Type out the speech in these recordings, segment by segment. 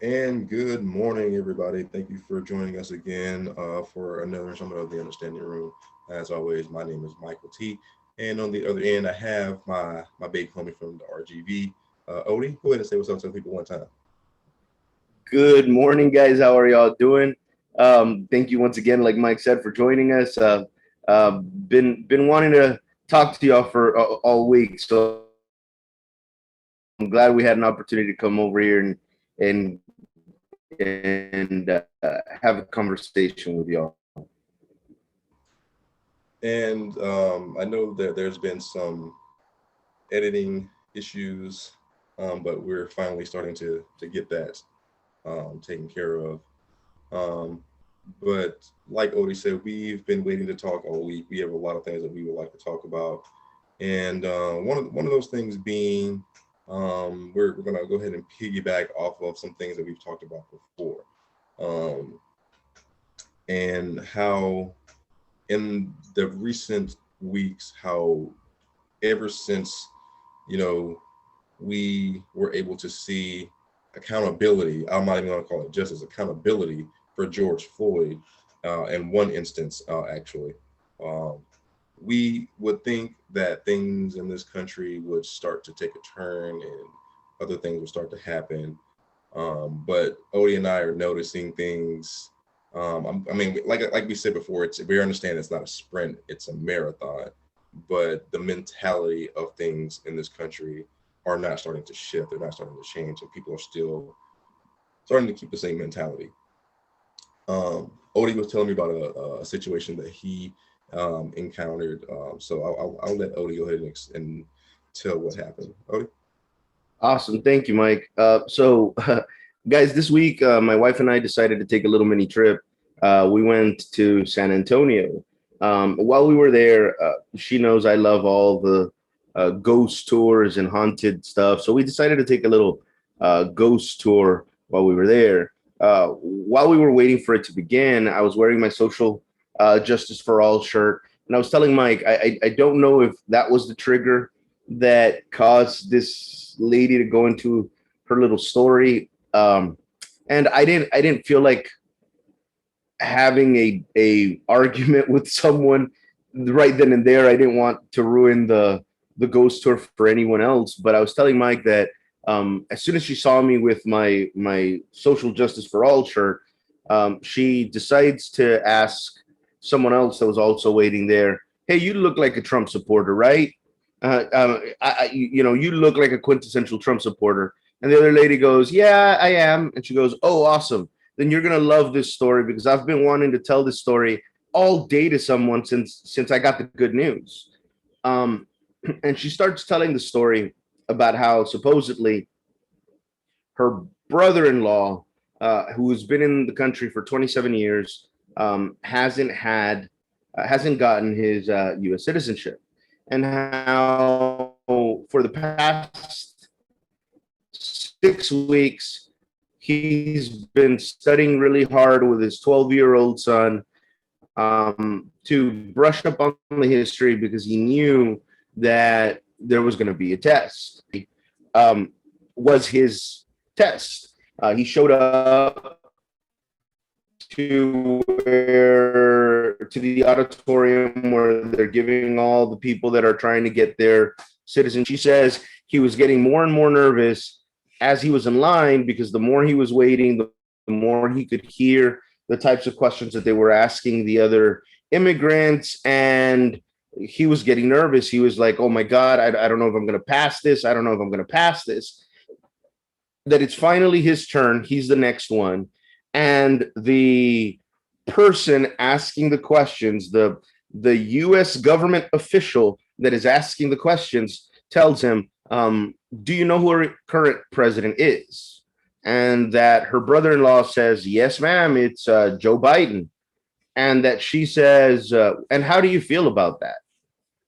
And good morning, everybody. Thank you for joining us again for another installment of the Understanding Room. As always, my name is Michael T. And on the other end, I have my big homie from the RGV, Odie. Go ahead and say what's up to the people one time. Good morning, guys. How are y'all doing? Thank you once again, like Mike said, for joining us. Been wanting to talk to y'all for all week, so I'm glad we had an opportunity to come over here and have a conversation with y'all. And I know that there's been some editing issues, but we're finally starting to get that taken care of. Um, but like Odie said, we've been waiting to talk all week. We have a lot of things that we would like to talk about, and one of those things being, we're gonna go ahead and piggyback off of some things that we've talked about before, um, and how in the recent weeks, how ever since you know we were able to see accountability. I'm not even going to call it justice, accountability for George Floyd in one instance, actually. Um, we would think that things in this country would start to take a turn and other things would start to happen. But Odie and I are noticing things. I mean, like we said before, we understand it's not a sprint; it's a marathon. But the mentality of things in this country are not starting to shift. They're not starting to change, and people are still starting to keep the same mentality. Odie was telling me about a situation that he encountered. So I'll let Odie go ahead and tell what happened. Odie. Awesome, thank you, Mike. Guys, this week my wife and I decided to take a little mini trip. We went to San Antonio. While we were there, she knows I love all the ghost tours and haunted stuff. So we decided to take a little ghost tour while we were there. While we were waiting for it to begin, I was wearing my social justice for all shirt, and I was telling Mike, I don't know if that was the trigger that caused this lady to go into her little story. And I didn't feel like having a argument with someone right then and there. I didn't want to ruin the ghost tour for anyone else. But I was telling Mike that as soon as she saw me with my social justice for all shirt, she decides to ask someone else that was also waiting there, "Hey, you look like a Trump supporter, right? You look like a quintessential Trump supporter." And the other lady goes, "Yeah, I am." And she goes, "Oh, awesome. Then you're gonna love this story because I've been wanting to tell this story all day to someone since I got the good news." Um, and she starts telling the story about how supposedly her brother-in-law, who has been in the country for 27 years, hasn't gotten his U.S. citizenship, and how for the past 6 weeks he's been studying really hard with his 12-year-old son to brush up on the history because he knew that there was going to be a test. Um, was his test. He showed up to the auditorium where they're giving all the people that are trying to get their citizenship. She says he was getting more and more nervous as he was in line because the more he was waiting, the more he could hear the types of questions that they were asking the other immigrants, and he was getting nervous. He was like, "Oh my God, I don't know if I'm going to pass this. I don't know if I'm going to pass this." That it's finally his turn. He's the next one. And the person asking the questions, the US government official that is asking the questions tells him, "Do you know who our current president is?" And that her brother-in-law says, "Yes, ma'am, it's Joe Biden." And that she says, "And how do you feel about that?"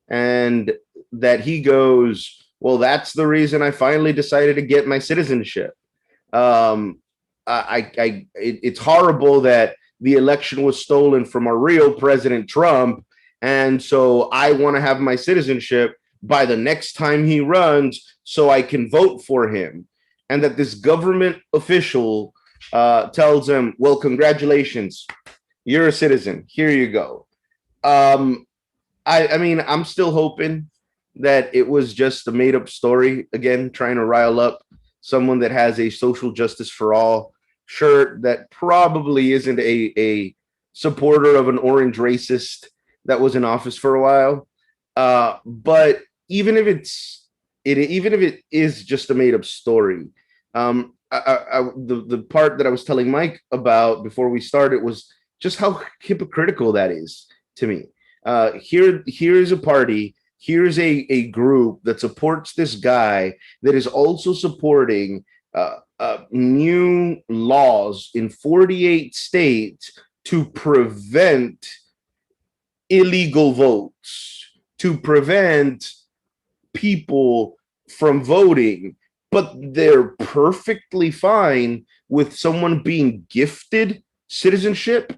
And that he goes, "Well, that's the reason I finally decided to get my citizenship. Um, it's horrible that the election was stolen from our real President Trump, and so I want to have my citizenship by the next time he runs, so I can vote for him." And that this government official tells him, well, congratulations, you're a citizen. Here you go. Um, I mean, I'm still hoping that it was just a made up story, again, trying to rile up someone that has a social justice for all shirt that probably isn't a supporter of an orange racist that was in office for a while. But even if even if it is just a made up story, the part that I was telling Mike about before we started was just how hypocritical that is to me. Here's a party, here's a group that supports this guy that is also supporting new laws in 48 states to prevent illegal votes, to prevent people from voting, but they're perfectly fine with someone being gifted citizenship.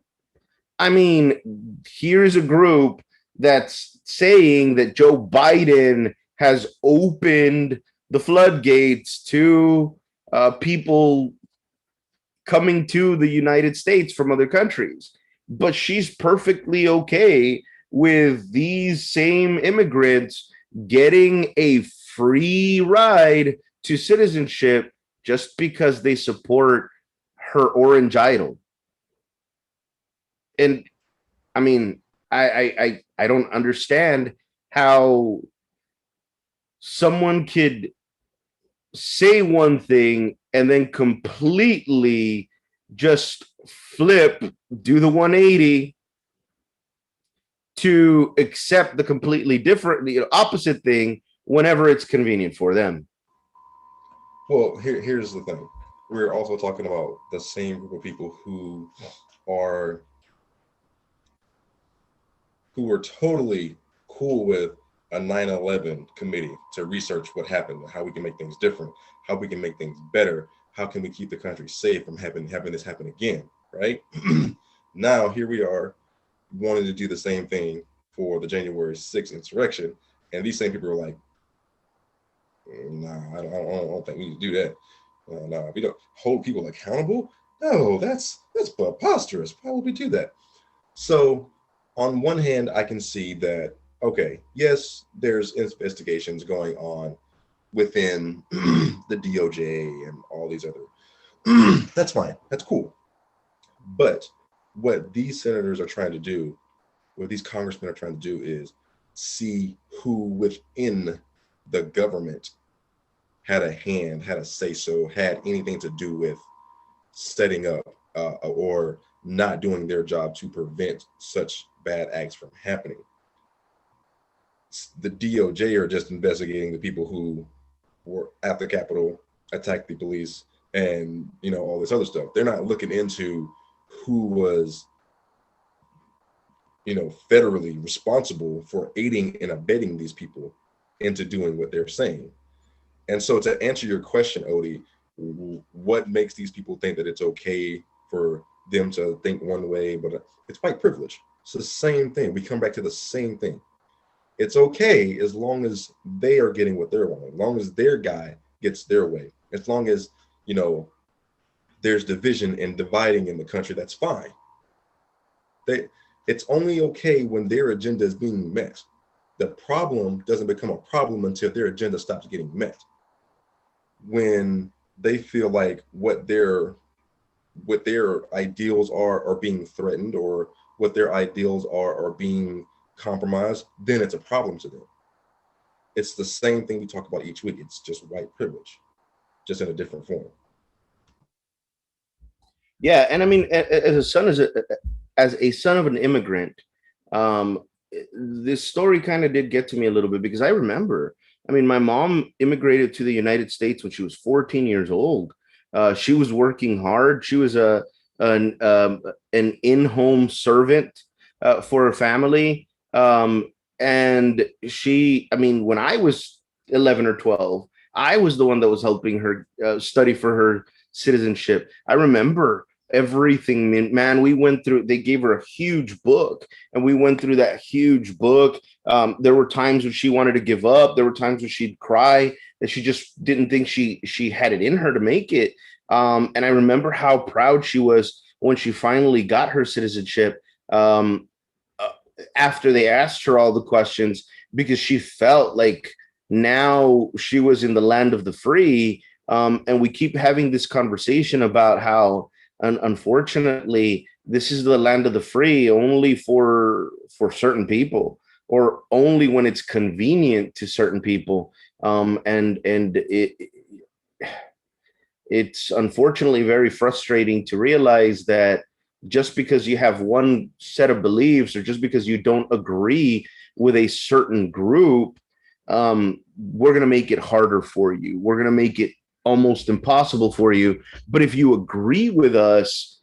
I mean, here's a group that's saying that Joe Biden has opened the floodgates to people coming to the United States from other countries. But she's perfectly okay with these same immigrants getting a free ride to citizenship just because they support her orange idol. And I mean, I don't understand how someone could say one thing and then completely just flip, do the 180 to accept the completely different, opposite thing whenever it's convenient for them. Well, here's the thing. We're also talking about the same group of people who are totally cool with a 9/11 committee to research what happened, how we can make things different, how we can make things better, how can we keep the country safe from having this happen again, right? Now here we are wanting to do the same thing for the January 6th insurrection, and these same people are like, nah, I don't think we need to do that. No, we don't hold people accountable. No, that's preposterous. Why would we do that? So on one hand, I can see that, okay, yes, there's investigations going on within the DOJ and all these other, that's fine, that's cool. But what these senators are trying to do, what these congressmen are trying to do is see who within the government had a hand, had a say-so, had anything to do with setting up or not doing their job to prevent such bad acts from happening. The DOJ are just investigating the people who were at the Capitol, attacked the police, and all this other stuff. They're not looking into who was federally responsible for aiding and abetting these people into doing what they're saying. And so to answer your question, Odie, what makes these people think that it's okay for them to think one way, but it's white privilege. It's the same thing. We come back to the same thing. It's okay as long as they are getting what they're wanting, as long as their guy gets their way, as long as, there's division and dividing in the country, that's fine. It's only okay when their agenda is being met. The problem doesn't become a problem until their agenda stops getting met. When they feel like what their ideals are being threatened, or what their ideals are being compromised, then it's a problem to them. It's the same thing we talk about each week. It's just white privilege, just in a different form. Yeah, and I mean, as a son of an immigrant, this story kind of did get to me a little bit, because I remember, I mean, my mom immigrated to the United States when she was 14 years old. She was working hard. She was an in-home servant for her family. And she, I mean, when I was 11 or 12, I was the one that was helping her study for her citizenship. I remember everything, man. We went through, they gave her a huge book, and we went through that huge book. There were times when she wanted to give up. There were times when she'd cry, that she just didn't think she had it in her to make it. And I remember how proud she was when she finally got her citizenship, um, uh, after they asked her all the questions, because she felt like now she was in the land of the free. And we keep having this conversation about how, unfortunately, this is the land of the free only for certain people, or only when it's convenient to certain people. It's unfortunately very frustrating to realize that just because you have one set of beliefs, or just because you don't agree with a certain group, we're going to make it harder for you. We're going to make it almost impossible for you. But if you agree with us,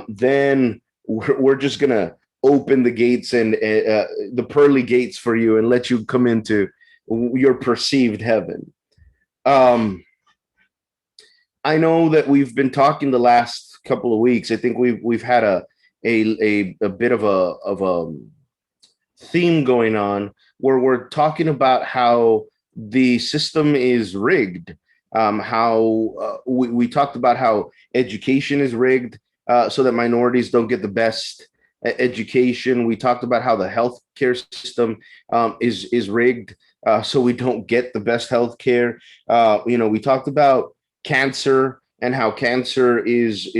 then we're just going to open the gates, and the pearly gates for you, and let you come into your perceived heaven. Um, I know that we've been talking the last couple of weeks. I think we've had a bit of a theme going on, where we're talking about how the system is rigged. How we talked about how education is rigged, so that minorities don't get the best education. We talked about how the healthcare system is rigged, so we don't get the best healthcare. We talked about cancer, and how cancer is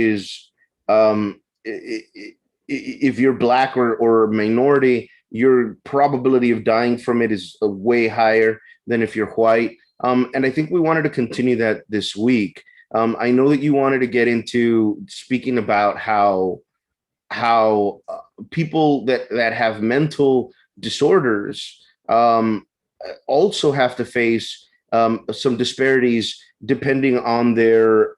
if you're black or minority, your probability of dying from it is way higher than if you're white. And I think we wanted to continue that this week. I know that you wanted to get into speaking about how people that have mental disorders, also have to face some disparities depending on their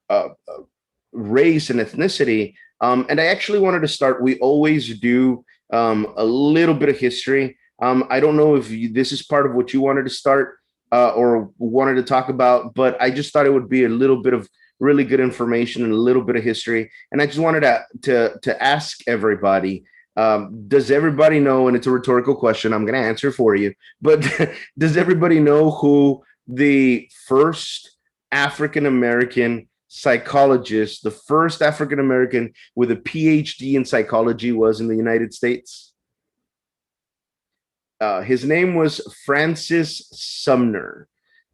race and ethnicity. And I actually wanted to start. We always do a little bit of history. I don't know if this is part of what you wanted to start, or wanted to talk about, but I just thought it would be a little bit of really good information and a little bit of history. And I just wanted to ask everybody. Does everybody know? And it's a rhetorical question. I'm going to answer for you. But does everybody know who the first African American psychologist, the first African American with a PhD in psychology, was in the United States? His name was Francis Sumner.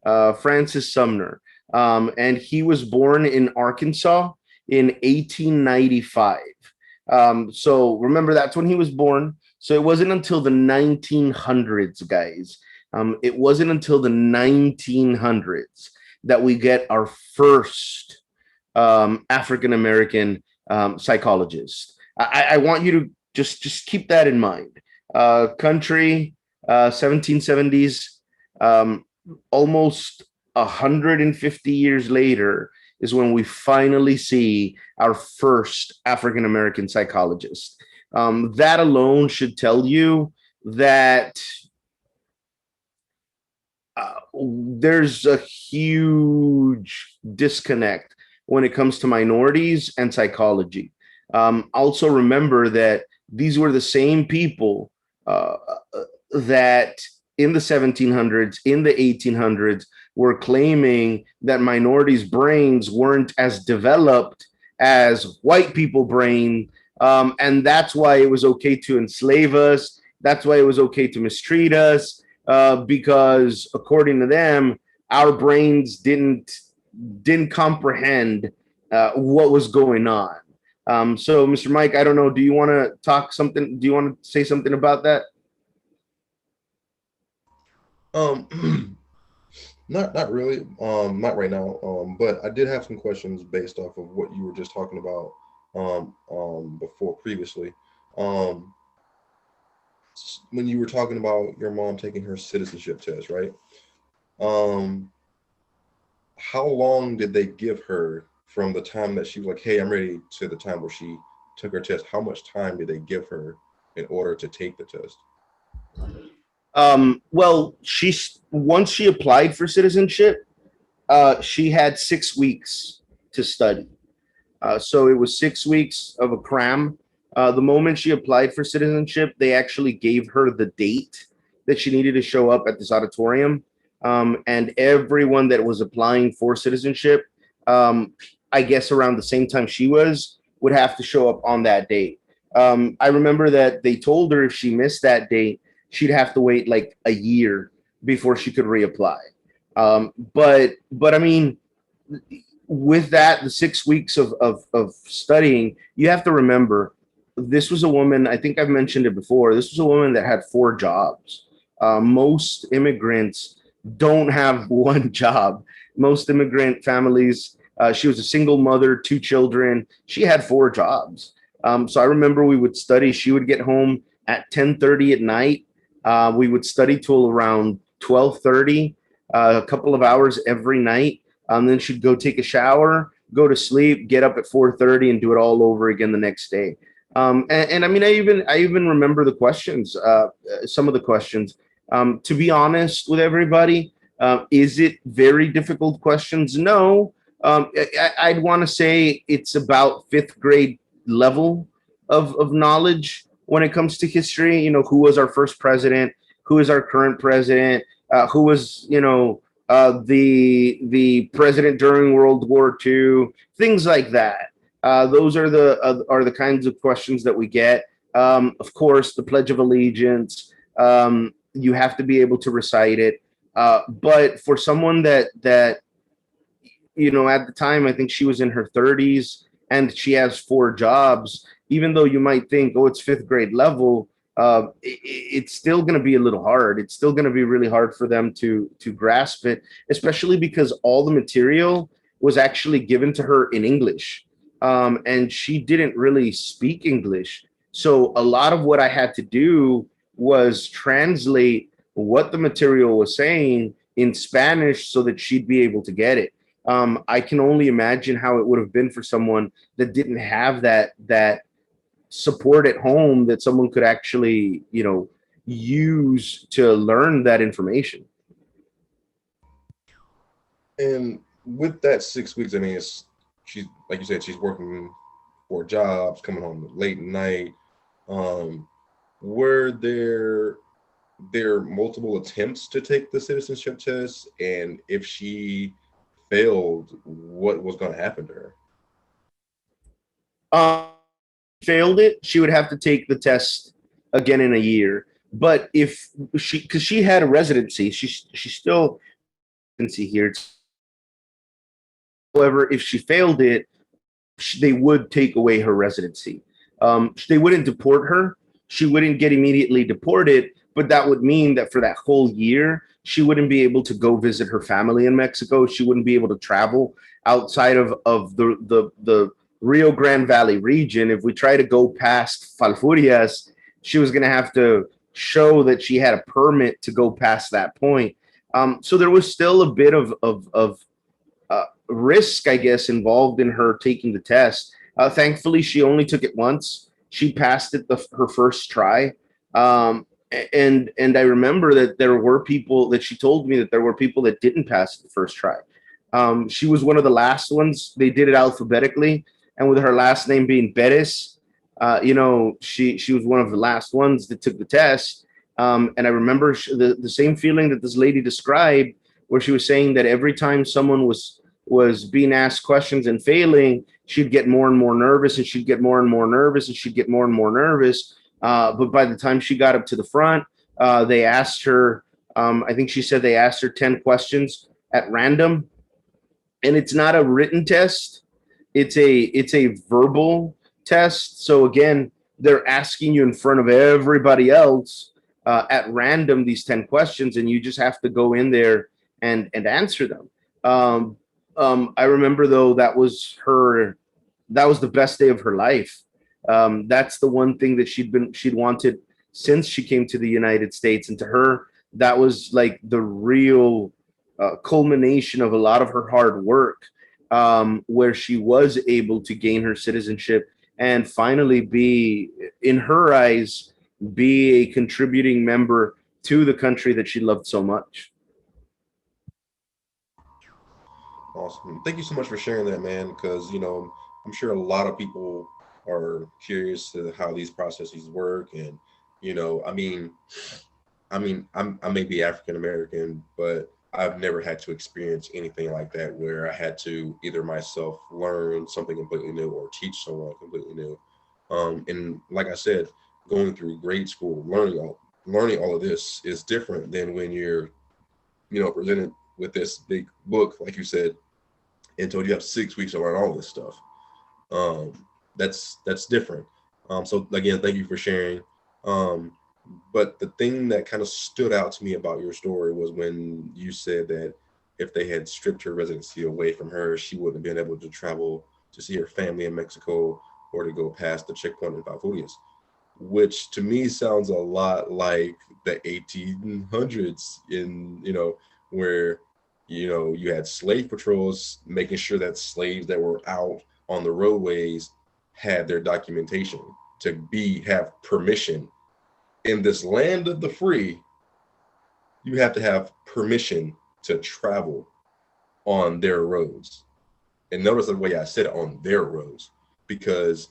Francis Sumner. And he was born in Arkansas in 1895. So remember, that's when he was born. So it wasn't until the 1900s, guys. It wasn't until the 1900s that we get our first African American psychologist. I want you to just keep that in mind. Country, 1770s, almost 150 years later is when we finally see our first African American psychologist. That alone should tell you that there's a huge disconnect when it comes to minorities and psychology. Also, remember that these were the same people that in the 1700s, in the 1800s, were claiming that minorities' brains weren't as developed as white people' brain. And that's why it was okay to enslave us. That's why it was okay to mistreat us, because according to them, our brains didn't comprehend what was going on. So, Mr. Mike, I don't know. Do you want to talk something? Do you want to say something about that? Um, not really. Not right now. But I did have some questions based off of what you were just talking about. Before previously. Um, when you were talking about your mom taking her citizenship test, right? Um, how long did they give her from the time that she was like, "Hey, I'm ready," to the time where she took her test? How much time did they give her in order to take the test? Well, once she applied for citizenship, she had 6 weeks to study. So it was 6 weeks of a cram. The moment she applied for citizenship, they actually gave her the date that she needed to show up at this auditorium. And everyone that was applying for citizenship, um, I guess around the same time she was, would have to show up on that date. I remember that they told her if she missed that date, she'd have to wait like a year before she could reapply. But I mean, with that, the 6 weeks of studying, you have to remember this was a woman, I think I've mentioned it before, this was a woman that had 4 jobs. Most immigrants don't have one job. Most immigrant families, she was a single mother, 2 children. She had 4 jobs. So I remember we would study. She would get home at 10:30 at night. We would study till around 12:30, a couple of hours every night. Then she'd go take a shower, go to sleep, get up at 4:30, and do it all over again the next day. And I mean, I even remember the questions, some of the questions. To be honest with everybody, is it very difficult questions? No. I'd want to say it's about fifth grade level of knowledge when it comes to history. You know, who was our first president? Who is our current president? Who was, the president during World War II? Things like that. Those are the kinds of questions that we get. Of course, the Pledge of Allegiance. You have to be able to recite it. But for someone that at the time, I think she was in her 30s and she has 4 jobs. Even though you might think, oh, it's fifth grade level, it's still going to be a little hard. It's still going to be really hard for them to grasp it, especially because all the material was actually given to her in English, and she didn't really speak English. So a lot of what I had to do was translate what the material was saying in Spanish so that she'd be able to get it. I can only imagine how it would have been for someone that didn't have that support at home that someone could actually, use to learn that information. And with that 6 weeks, I mean, she's like you said, she's working 4 jobs, coming home late at night. Were there multiple attempts to take the citizenship test, and if she failed, what was going to happen to her? Um, Failed it, she would have to take the test again in a year. But if because she had a residency, she still residency here. However, if she failed it, they would take away her residency. They wouldn't deport her. She wouldn't get immediately deported, but that would mean that for that whole year, she wouldn't be able to go visit her family in Mexico. She wouldn't be able to travel outside of the Rio Grande Valley region. If we try to go past Falfurrias, she was going to have to show that she had a permit to go past that point. So there was still a bit of risk, I guess, involved in her taking the test. Thankfully, she only took it once. She passed it her first try. And I remember that there were people that she told me that there were people that didn't pass it the first try. She was one of the last ones. They did it alphabetically, and with her last name being Perez, she was one of the last ones that took the test. And I remember the same feeling that this lady described, where she was saying that every time someone was being asked questions and failing, she'd get more and more nervous, and she'd get more and more nervous, and she'd get more and more nervous. But by the time she got up to the front, they asked her, I think she said they asked her 10 questions at random. And it's not a written test. It's a verbal test. So again, they're asking you in front of everybody else at random these 10 questions, and you just have to go in there and answer them. I remember though that was the best day of her life. That's the one thing that she'd wanted since she came to the United States, and to her, that was like the real culmination of a lot of her hard work, where she was able to gain her citizenship and finally be, in her eyes, be a contributing member to the country that she loved so much. Awesome. Thank you so much for sharing that, man, because, I'm sure a lot of people are curious to how these processes work. And, I mean, I may be African American, but I've never had to experience anything like that where I had to either myself learn something completely new or teach someone completely new. And like I said, going through grade school, learning all of this is different than when you're, presented with this big book, like you said, and told you have 6 weeks to learn all this stuff. Um, that's different. So again, thank you for sharing. Um, but the thing that kind of stood out to me about your story was when you said that if they had stripped her residency away from her, she wouldn't have been able to travel to see her family in Mexico or to go past the checkpoint in Falfurrias, which to me sounds a lot like the 1800s where, you had slave patrols making sure that slaves that were out on the roadways had their documentation to have permission. In this land of the free, you have to have permission to travel on their roads. And notice the way I said it, on their roads, because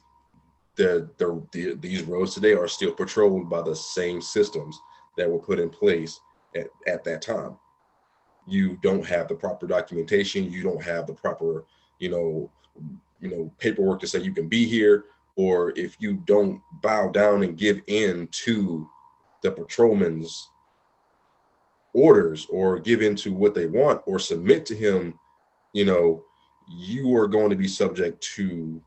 these roads today are still patrolled by the same systems that were put in place at that time. You don't have the proper documentation. You don't have the proper, paperwork to say you can be here. Or if you don't bow down and give in to the patrolman's orders or give in to what they want or submit to him, you are going to be subject to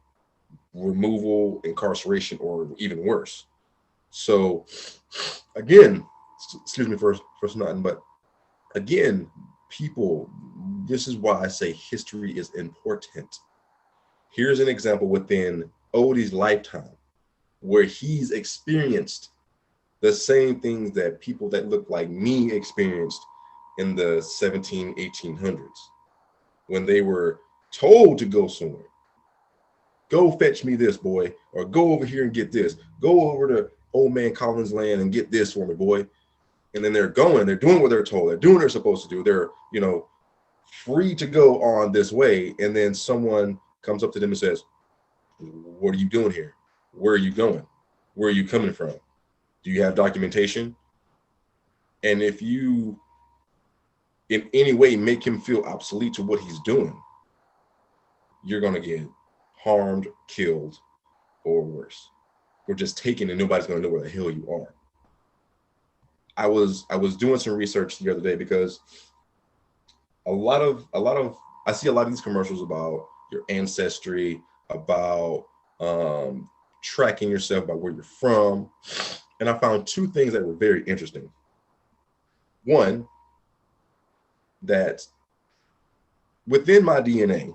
removal, incarceration, or even worse. So again, excuse me for nothing, but again, people, this is why I say history is important. Here's an example within Odie's lifetime where he's experienced the same things that people that look like me experienced in the 1800s when they were told to go somewhere. Go fetch me this, boy, or go over here and get this. Go over to old man Collins' land and get this for me, boy. And then they're doing what they're told. They're doing what they're supposed to do. They're, free to go on this way. And then someone comes up to them and says, what are you doing here? Where are you going? Where are you coming from? Do you have documentation? And if you in any way make him feel obsolete to what he's doing, you're going to get harmed, killed, or worse. Or just taken and nobody's going to know where the hell you are. I was doing some research the other day because I see a lot of these commercials about your ancestry, about tracking yourself by where you're from. And I found two things that were very interesting. One, that within my DNA,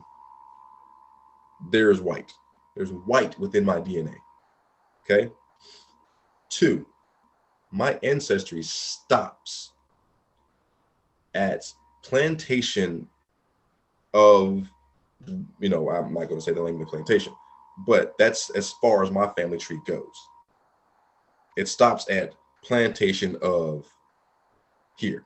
there's white. There's white within my DNA. Okay. Two, my ancestry stops at plantation of, I'm not going to say the name of the plantation, but that's as far as my family tree goes. It stops at plantation of here.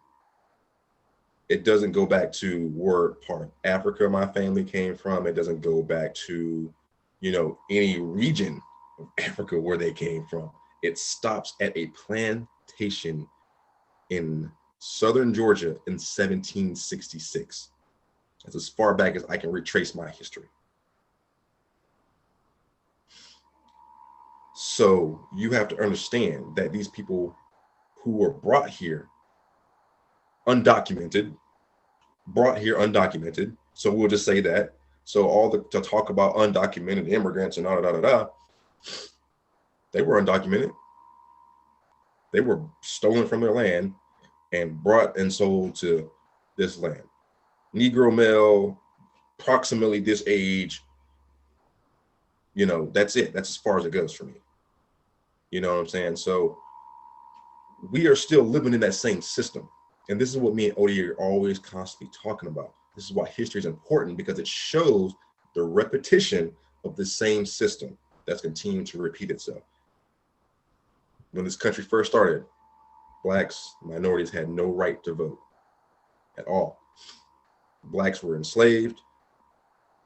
It doesn't go back to where part of Africa my family came from. It doesn't go back to, any region of Africa where they came from. It stops at a plantation in southern Georgia in 1766. That's as far back as I can retrace my history. So you have to understand that these people who were brought here undocumented, so we'll just say that. So to talk about undocumented immigrants and they were undocumented. They were stolen from their land and brought and sold to this land. Negro male, approximately this age, that's it. That's as far as it goes for me. You know what I'm saying? So we are still living in that same system. And this is what me and Odie are always constantly talking about. This is why history is important, because it shows the repetition of the same system that's continuing to repeat itself. When this country first started, Blacks, minorities had no right to vote at all. Blacks were enslaved.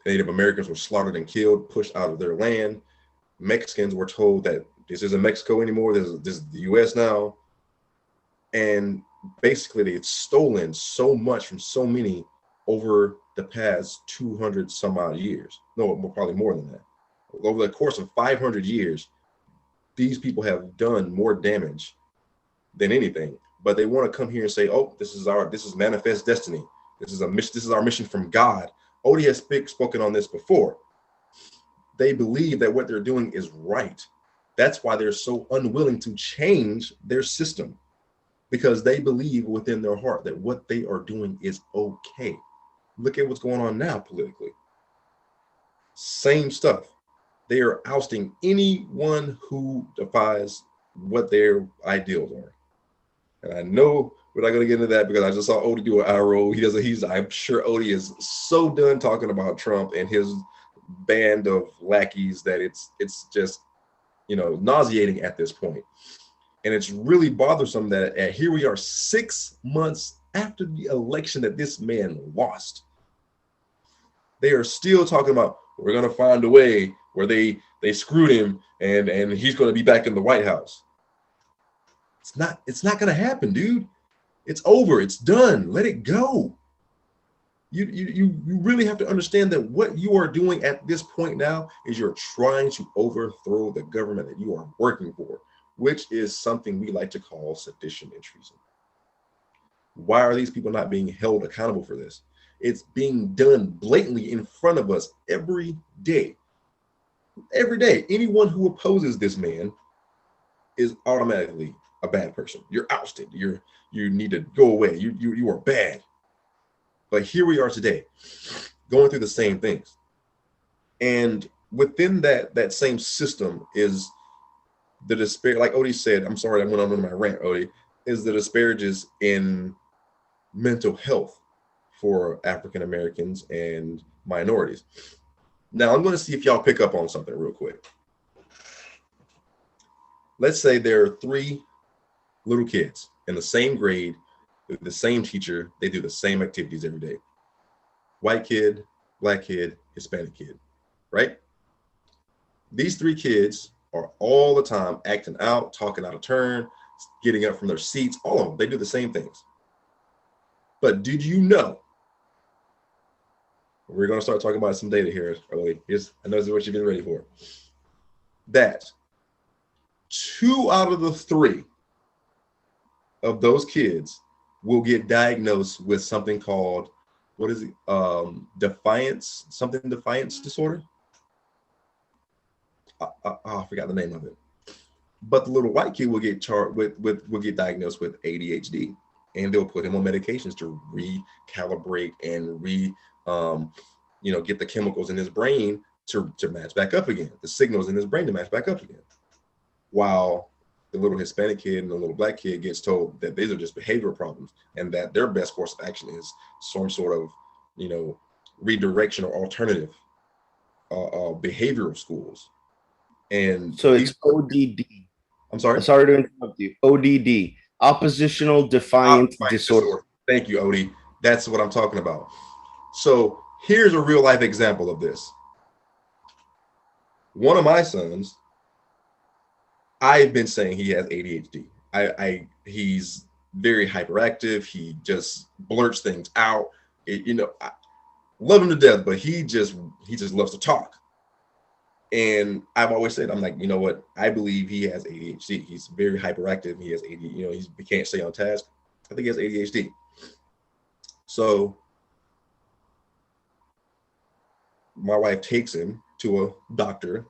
Native Americans were slaughtered and killed, pushed out of their land. Mexicans were told that this isn't Mexico anymore. This is the US now. And basically they've stolen so much from so many over the past 200 some odd years. No, probably more than that. Over the course of 500 years, these people have done more damage than anything. But they want to come here and say, "Oh, this is manifest destiny. This is a mission. This is our mission from God." Odie has spoken on this before. They believe that what they're doing is right. That's why they're so unwilling to change their system, because they believe within their heart that what they are doing is okay. Look at what's going on now politically. Same stuff. They are ousting anyone who defies what their ideals are. And I know we're not going to get into that because I just saw Odie do an eye roll. I'm sure Odie is so done talking about Trump and his band of lackeys that it's just, nauseating at this point. And it's really bothersome that here we are 6 months after the election that this man lost. They are still talking about, we're going to find a way where they screwed him and he's going to be back in the White House. It's not going to happen, dude. It's over. It's done. Let it go. You really have to understand that what you are doing at this point now is you're trying to overthrow the government that you are working for, which is something we like to call sedition and treason. Why are these people not being held accountable for this? It's being done blatantly in front of us every day. Every day, anyone who opposes this man is automatically a bad person. You're ousted. You need to go away. You are bad. But here we are today, going through the same things. And within that same system is the despair, like Odie said, I'm sorry, I went on my rant, Odie, is the disparages in mental health for African Americans and minorities. Now, I'm going to see if y'all pick up on something real quick. Let's say there are 3 little kids in the same grade, with the same teacher, they do the same activities every day. White kid, black kid, Hispanic kid, right? These 3 kids are all the time acting out, talking out of turn, getting up from their seats, all of them, they do the same things. But did you know, we're going to start talking about some data here early. I know this is what you've been ready for, that 2 out of the 3 of those kids will get diagnosed with something called, what is it? Defiance disorder. I forgot the name of it. But the little white kid will get will get diagnosed with ADHD, and they'll put him on medications to recalibrate and get the chemicals in his brain to match back up again, the signals in his brain to match back up again. While the little Hispanic kid and the little black kid gets told that these are just behavioral problems and that their best course of action is some sort of, redirection or alternative behavioral schools. And so it's ODD. I'm sorry? Sorry to interrupt you. ODD, oppositional defiant disorder. Thank you, Odie. That's what I'm talking about. So here's a real life example of this. One of my sons, I've been saying he has ADHD. He's very hyperactive. He just blurts things out. I love him to death, but he just loves to talk. And I've always said, I'm like, you know what? I believe he has ADHD. He's very hyperactive. He has ADHD. He can't stay on task. I think he has ADHD. So my wife takes him to a doctor.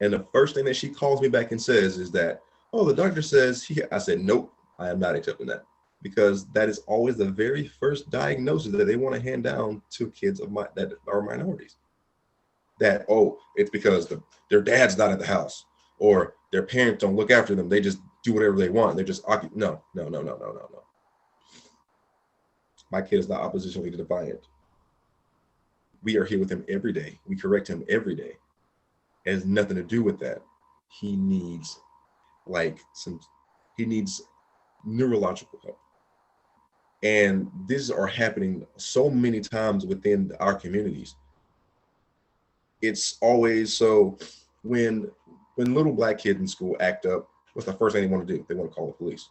And the first thing that she calls me back and says is that, oh, the doctor says I said, nope, I am not accepting that, because that is always the very first diagnosis that they want to hand down to kids that are minorities. That, oh, it's because their dad's not at the house, or their parents don't look after them. They just do whatever they want. They're just no. My kid is not oppositionally defiant. We are here with him every day. We correct him every day. It has nothing to do with that. He needs neurological help. And these are happening so many times within our communities. It's always so when little black kids in school act up, what's the first thing they want to do? They want to call the police.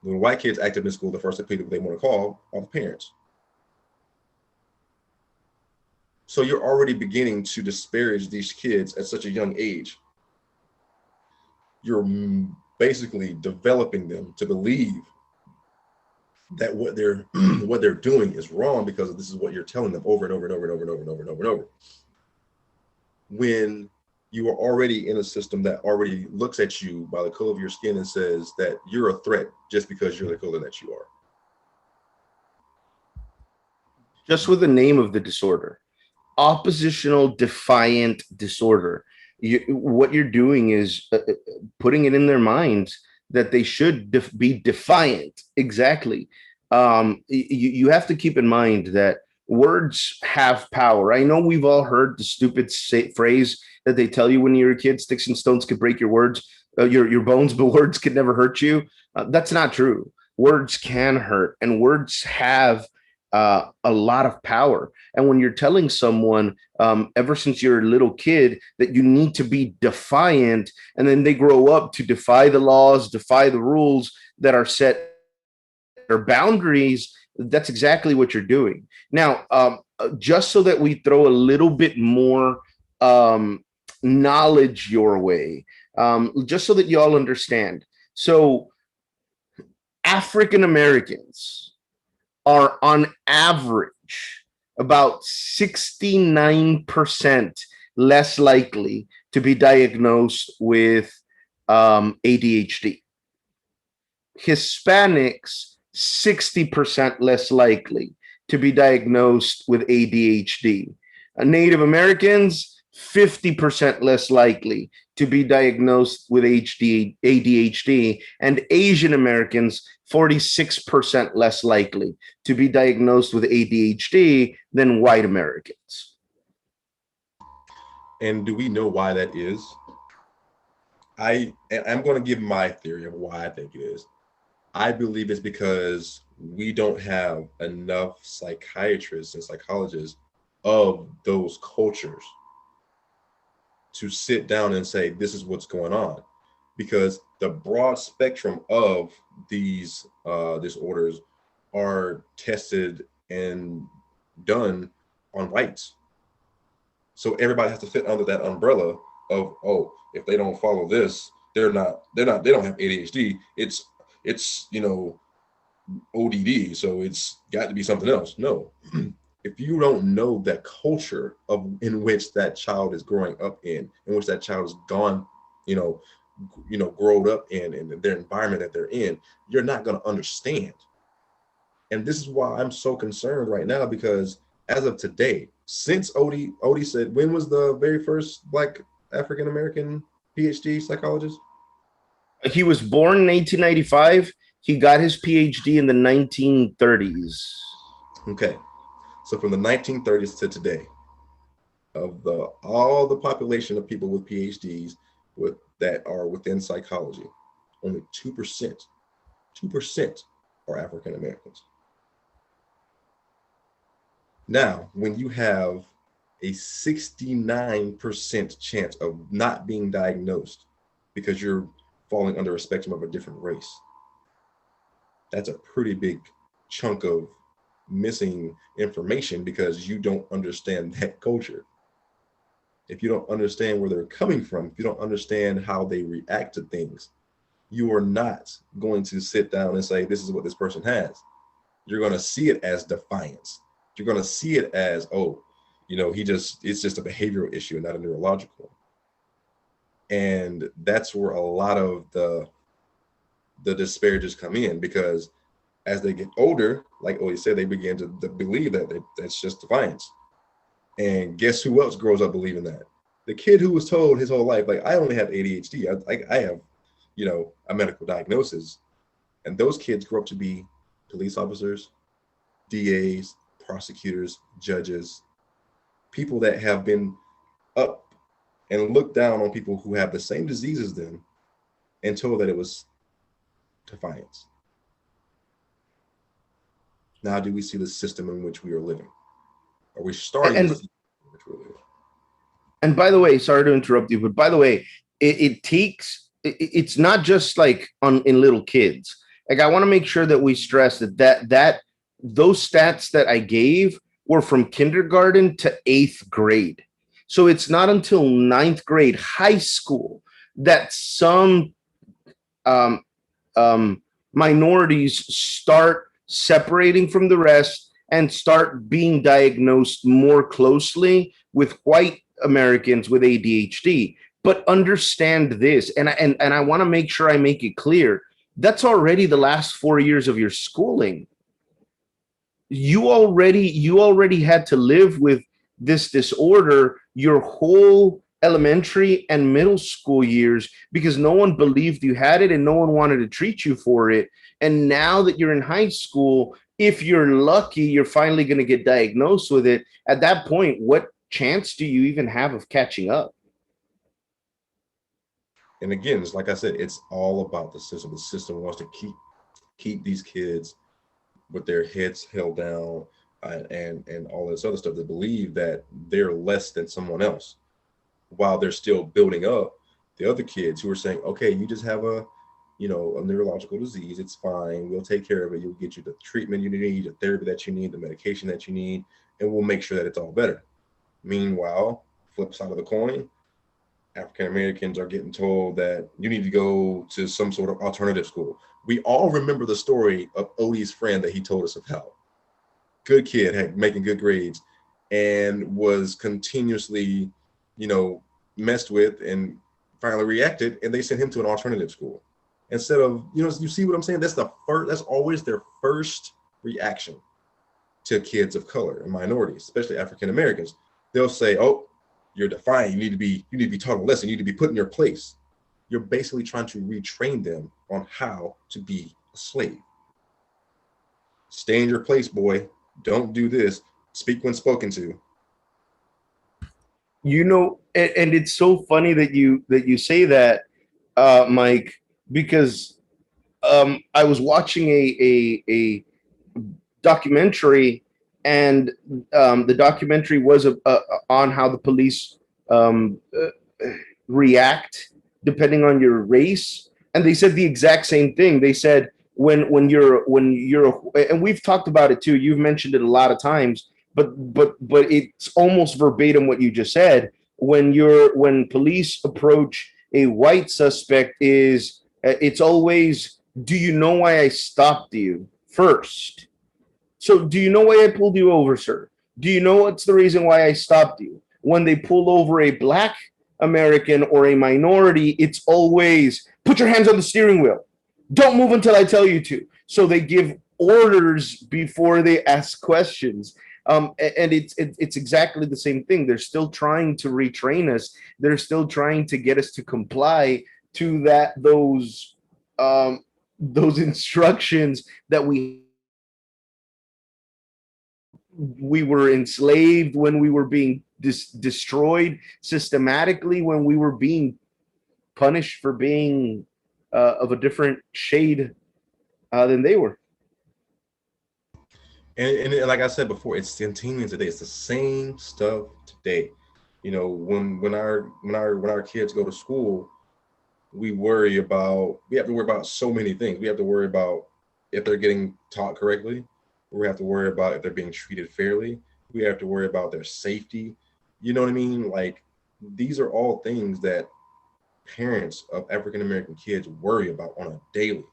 When white kids active in school, the first people they want to call are the parents. So you're already beginning to disparage these kids at such a young age. You're basically developing them to believe that what they're doing is wrong because this is what you're telling them over and over and over and over and over and over and over and over. When you are already in a system that already looks at you by the color of your skin and says that you're a threat just because you're the color that you are. Just with the name of the disorder, oppositional defiant disorder. What you're doing is putting it in their minds that they should be defiant. Exactly. You have to keep in mind that words have power. I know we've all heard the stupid phrase that they tell you when you're a kid: sticks and stones could break your your bones, but words could never hurt you. That's not true. Words can hurt, and words have a lot of power. And when you're telling someone ever since you're a little kid that you need to be defiant, and then they grow up to defy the laws, defy the rules that are set, or boundaries, that's exactly what you're doing. Now, just so that we throw a little bit more knowledge your way, just so that you all understand. So African Americans are on average about 69% less likely to be diagnosed with ADHD. Hispanics, 60% less likely to be diagnosed with ADHD. Native Americans, 50% less likely to be diagnosed with ADHD, and Asian Americans, 46% less likely to be diagnosed with ADHD than white Americans. And do we know why that is? I'm going to give my theory of why I think it is. I believe it's because we don't have enough psychiatrists and psychologists of those cultures to sit down and say, this is what's going on. Because the broad spectrum of these disorders are tested and done on whites. So everybody has to fit under that umbrella of, oh, if they don't follow this, they don't have ADHD. It's ODD, so it's got to be something else. No, if you don't know that culture in which that child is growing up in which that child has gone, grown up in their environment that they're in, you're not going to understand. And this is why I'm so concerned right now, because as of today, since Odie said, when was the very first Black African American PhD psychologist? He was born in 1895. He got his PhD in the 1930s. Okay. So from the 1930s to today, of all the population of people with PhDs that are within psychology, only 2% are African Americans. Now, when you have a 69% chance of not being diagnosed because you're falling under a spectrum of a different race, that's a pretty big chunk of missing information because you don't understand that culture. If you don't understand where they're coming from, if you don't understand how they react to things, you are not going to sit down and say, this is what this person has. You're going to see it as defiance. You're going to see it as, it's just a behavioral issue and not a neurological. And that's where a lot of the disparages come in, because as they get older, like Odie said, they begin to believe that that's just defiance. And guess who else grows up believing that? The kid who was told his whole life, like, I only have ADHD. I have, a medical diagnosis. And those kids grow up to be police officers, DAs, prosecutors, judges, people that have been up and looked down on people who have the same disease as them and told that it was defiance. Now, do we see the system in which we are living? Are we starting to see in which we're living? And by the way, sorry to interrupt you, but by the way, it's not just like in little kids. Like, I want to make sure that we stress that those stats that I gave were from kindergarten to 8th grade. So it's not until 9th grade, high school, that some um, minorities start separating from the rest and start being diagnosed more closely with white Americans with ADHD. But understand this, and I want to make sure I make it clear, that's already the last 4 years of your schooling. You already had to live with this disorder your whole elementary and middle school years because no one believed you had it and no one wanted to treat you for it. And now that you're in high school, if you're lucky, you're finally going to get diagnosed with it. At that point, what chance do you even have of catching up? And again, it's like I said, it's all about the system. The system wants to keep these kids with their heads held down, and all this other stuff. They believe that they're less than someone else, while they're still building up the other kids who are saying, okay, you just have a neurological disease. It's fine. We'll take care of it. You'll get you the treatment you need, the therapy that you need, the medication that you need, and we'll make sure that it's all better. Meanwhile, flip side of the coin, African Americans are getting told that you need to go to some sort of alternative school. We all remember the story of Odie's friend that he told us about. Good kid, had making good grades, and was continuously, messed with, and finally reacted, and they sent him to an alternative school. Instead of, you see what I'm saying? That's always their first reaction to kids of color and minorities, especially African Americans. They'll say, oh, you're defiant. You need to be taught a lesson. You need to be put in your place. You're basically trying to retrain them on how to be a slave. Stay in your place, boy. Don't do this. Speak when spoken to. And it's so funny that you say that, Mike, because I was watching a documentary, and the documentary was on how the police react depending on your race, and they said the exact same thing. They said when you're and we've talked about it too. You've mentioned it a lot of times, but it's almost verbatim what you just said. When police approach a white suspect, it's always, do you know why I stopped you first? So, do you know why I pulled you over, sir? Do you know what's the reason why I stopped you? When they pull over a black American or a minority, it's always, put your hands on the steering wheel. Don't move until I tell you to. So they give orders before they ask questions. And it's exactly the same thing. They're still trying to retrain us. They're still trying to get us to comply to those instructions that we were enslaved, when we were being destroyed systematically, when we were being punished for being of a different shade than they were. And like I said before, it's continuing today. It's the same stuff today. When our kids go to school, we have to worry about so many things. We have to worry about if they're getting taught correctly. We have to worry about if they're being treated fairly. We have to worry about their safety. You know what I mean? Like, these are all things that parents of African American kids worry about on a daily.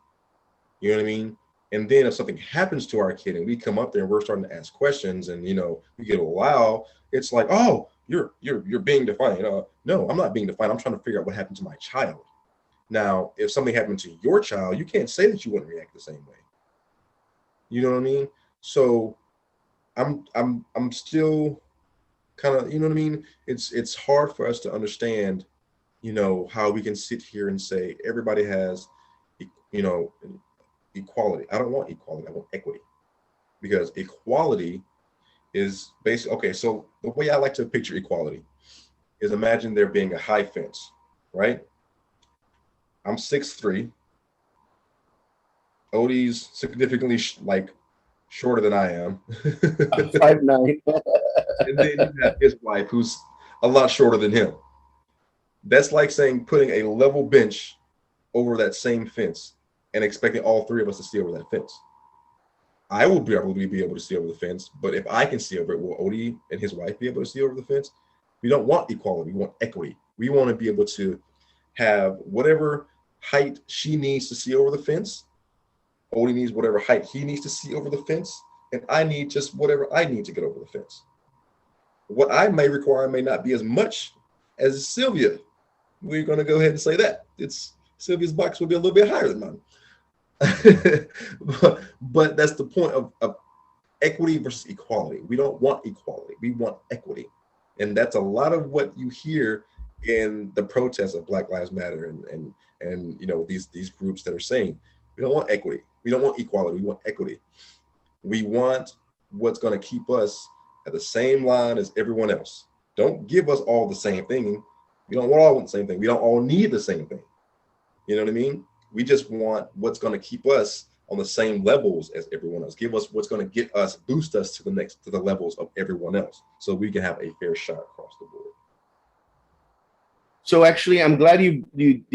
You know what I mean? And then if something happens to our kid and we come up there and we're starting to ask questions, and we get a wow, it's like, oh, you're being defiant. No, I'm not being defiant. I'm trying to figure out what happened to my child. Now, if something happened to your child, you can't say that you wouldn't react the same way. You know what I mean? So I'm still kind of, you know what I mean? It's hard for us to understand, how we can sit here and say everybody has, equality. I don't want equality. I want equity, because equality is basic. Okay, so the way I like to picture equality is, imagine there being a high fence, right? I'm 6'3". Odie's significantly shorter than I am. I'm 5'9". And then you have his wife, who's a lot shorter than him. That's like saying putting a level bench over that same fence and expecting all three of us to see over that fence. I will probably be able to see over the fence, but if I can see over it, will Odie and his wife be able to see over the fence? We don't want equality. We want equity. We want to be able to have whatever height she needs to see over the fence. Odie needs whatever height he needs to see over the fence, and I need just whatever I need to get over the fence. What I may require may not be as much as Sylvia. We're going to go ahead and say that. Sylvia's box will be a little bit higher than mine. but that's the point of equity versus equality. We don't want equality. We want equity. And that's a lot of what you hear in the protests of Black Lives Matter and these groups that are saying, we don't want equity. We don't want equality. We want equity. We want what's going to keep us at the same line as everyone else. Don't give us all the same thing. We don't all want the same thing. We don't all need the same thing. You know what I mean? We just want what's going to keep us on the same levels as everyone else. Give us what's going to boost us to the levels of everyone else, so we can have a fair shot across the board. So actually, I'm glad you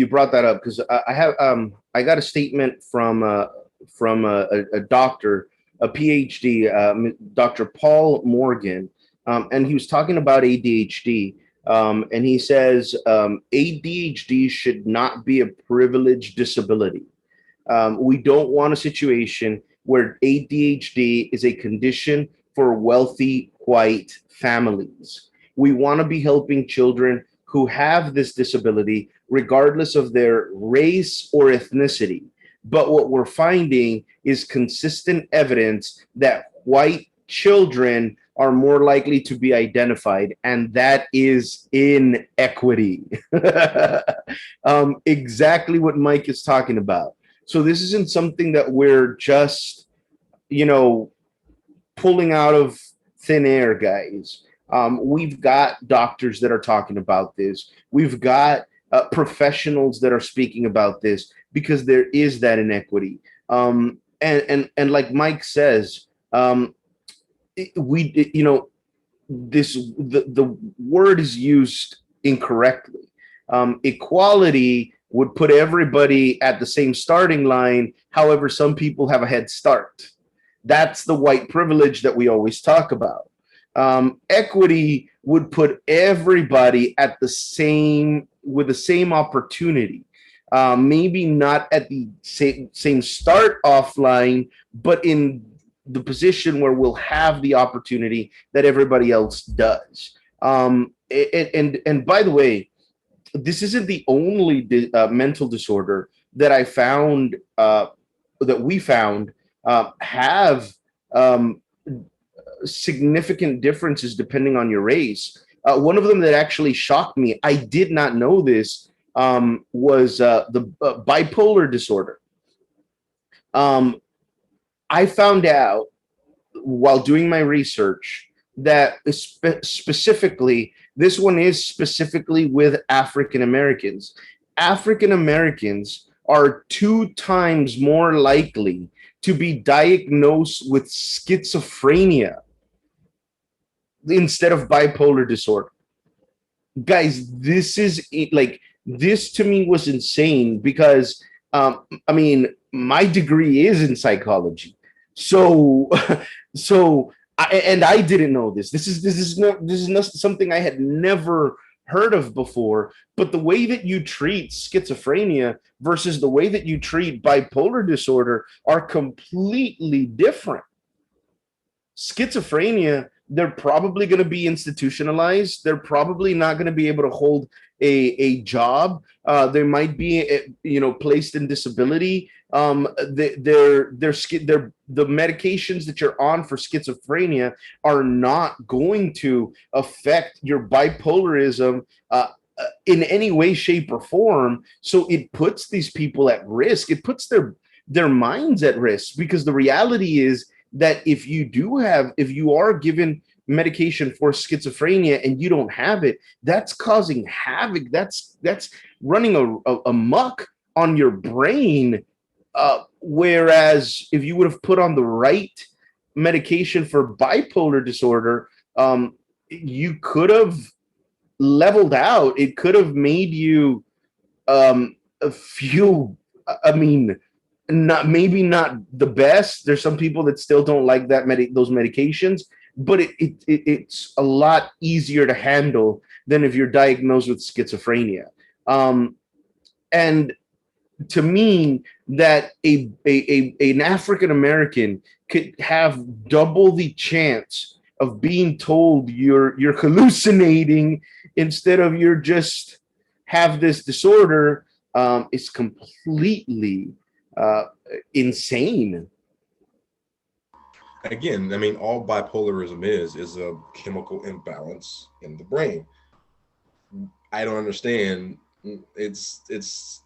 brought that up, because I got a statement from a doctor, a PhD, Dr. Paul Morgan, and he was talking about ADHD. And he says ADHD should not be a privileged disability. We don't want a situation where ADHD is a condition for wealthy white families. We want to be helping children who have this disability, regardless of their race or ethnicity. But what we're finding is consistent evidence that white children are more likely to be identified, and that is inequity. Exactly what Mike is talking about. So this isn't something that we're just, pulling out of thin air, guys. We've got doctors that are talking about this. We've got professionals that are speaking about this, because there is that inequity. And like Mike says, the word is used incorrectly. Equality would put everybody at the same starting line. However, some people have a head start. That's the white privilege that we always talk about. Equity would put everybody at with the same opportunity. Maybe not at the same start off line, but in the position where we'll have the opportunity that everybody else does. And by the way, this isn't the only mental disorder that I found, that we found have significant differences depending on your race. One of them that actually shocked me, I did not know this, was the bipolar disorder. I found out while doing my research that specifically, this one is specifically with African Americans. African Americans are 2 times more likely to be diagnosed with schizophrenia instead of bipolar disorder. Guys, this to me was insane, because my degree is in psychology. So I didn't know this. This is not something I had never heard of before. But the way that you treat schizophrenia versus the way that you treat bipolar disorder are completely different. Schizophrenia, they're probably going to be institutionalized. They're probably not going to be able to hold a job. They might be, placed in disability. The medications that you're on for schizophrenia are not going to affect your bipolarism in any way, shape, or form. So it puts these people at risk. It puts their minds at risk, because the reality is that if you are given medication for schizophrenia and you don't have it, that's causing havoc. That's running a muck on your brain. Whereas if you would have put on the right medication for bipolar disorder, you could have leveled out. It could have made you feel, not maybe not the best. There's some people that still don't like those medications, but it's a lot easier to handle than if you're diagnosed with schizophrenia. Um, and to me, that an African American could have double the chance of being told you're hallucinating instead of you're just have this disorder is completely uh, insane. Again, I mean, all bipolarism is a chemical imbalance in the brain. I don't understand. It's it's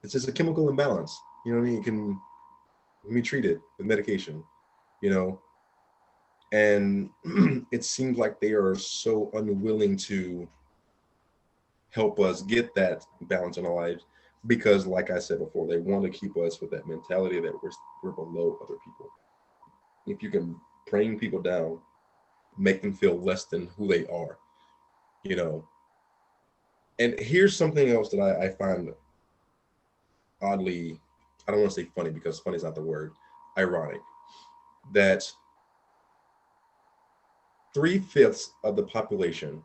just a chemical imbalance. You know what I mean? It can be treated with medication, you know, and it seems like they are so unwilling to help us get that balance in our lives because, like I said before, they want to keep us with that mentality that we're below other people. If you can bring people down, make them feel less than who they are, you know. And here's something else that I find oddly, I don't want to say funny because funny is not the word, ironic, that 3/5 of the population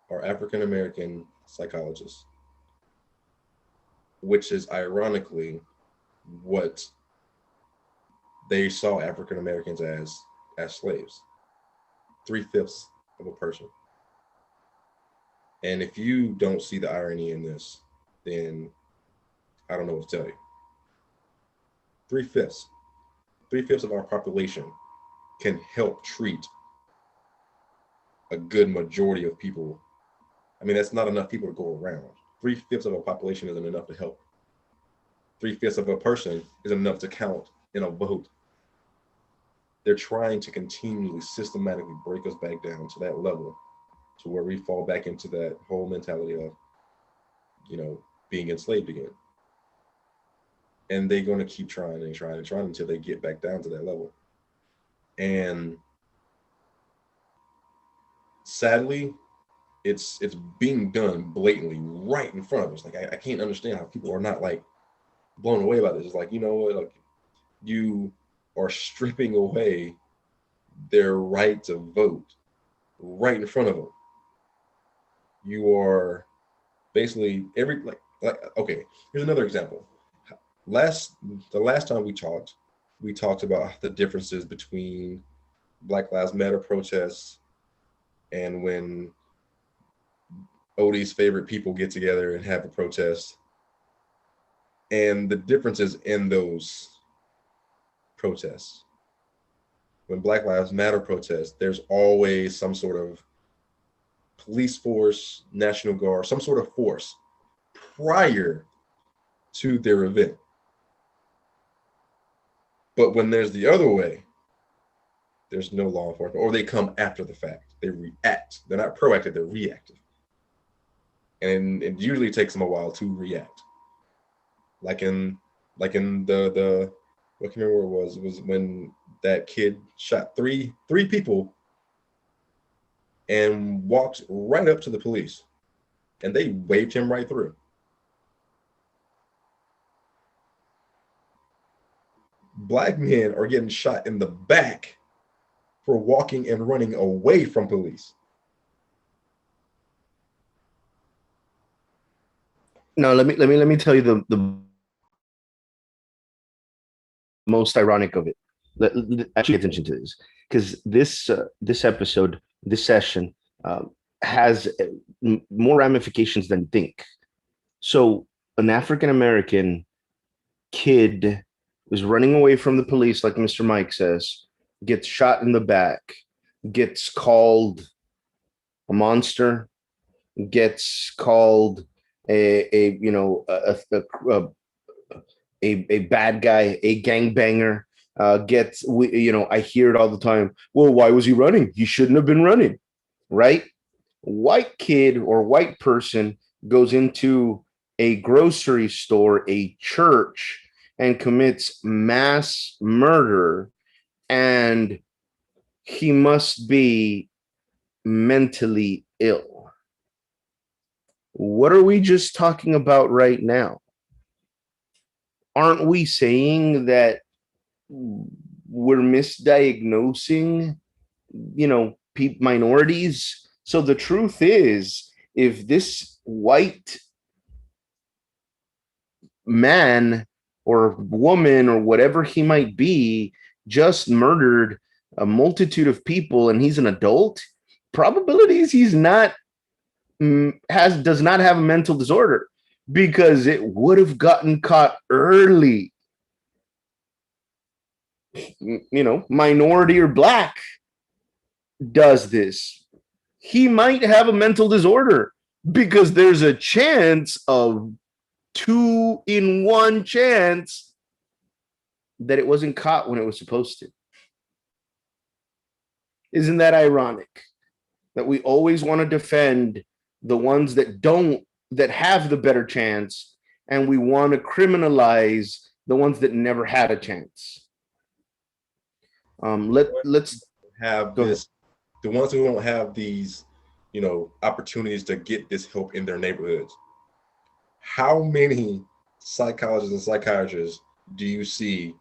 are African American psychologists, which is ironically what they saw African Americans as slaves. 3/5 of a person. And if you don't see the irony in this, then I don't know what to tell you. 3/5, 3/5 of our population can help treat a good majority of people. I mean, that's not enough people to go around. 3/5 of a population isn't enough to help. 3/5 of a person is enough to count in a vote. They're trying to continually systematically break us back down to that level, to where we fall back into that whole mentality of, you know, being enslaved again. And they're going to keep trying and trying and trying until they get back down to that level. And sadly, it's being done blatantly right in front of us. Like I can't understand how people are not like blown away by this. It's like, you know what, like you are stripping away their right to vote right in front of them. You are basically like okay, here's another example. The last time we talked about the differences between Black Lives Matter protests and when Odie's favorite people get together and have a protest, and the differences in those protests. When Black Lives Matter protests, there's always some sort of police force, National Guard, some sort of force prior to their event. But when there's the other way, there's no law enforcement, or they come after the fact. They react. They're not proactive, they're reactive. And it usually takes them a while to react. Like in the what can I remember it was when that kid shot three people and walked right up to the police and they waved him right through. Black men are getting shot in the back for walking and running away from police. No, let me tell you the most ironic of it. Actually, pay attention to this because this episode, this session, has more ramifications than you think. So, an African American kid was running away from the police, like Mr. Mike says, gets shot in the back, gets called a monster, gets called a you know a bad guy, a gangbanger, gets you know, I hear it all the time. Well, why was he running? He shouldn't have been running, right? White kid or white person goes into a grocery store, a church, and commits mass murder, and he must be mentally ill. What are we just talking about right now? aren't we saying that we're misdiagnosing, minorities? So the truth is, if this white man or woman or whatever he might be just murdered a multitude of people and he's an adult, probabilities he's not does not have a mental disorder, because it would have gotten caught early. Minority or black does this, he might have a mental disorder, because there's a chance of 2 in 1 chance that it wasn't caught when it was supposed to. Isn't that ironic that we always want to defend the ones that have the better chance, and we want to criminalize the ones that never had a chance? Let's have this. The ones who don't have these, opportunities to get this help in their neighborhoods. How many psychologists and psychiatrists do you see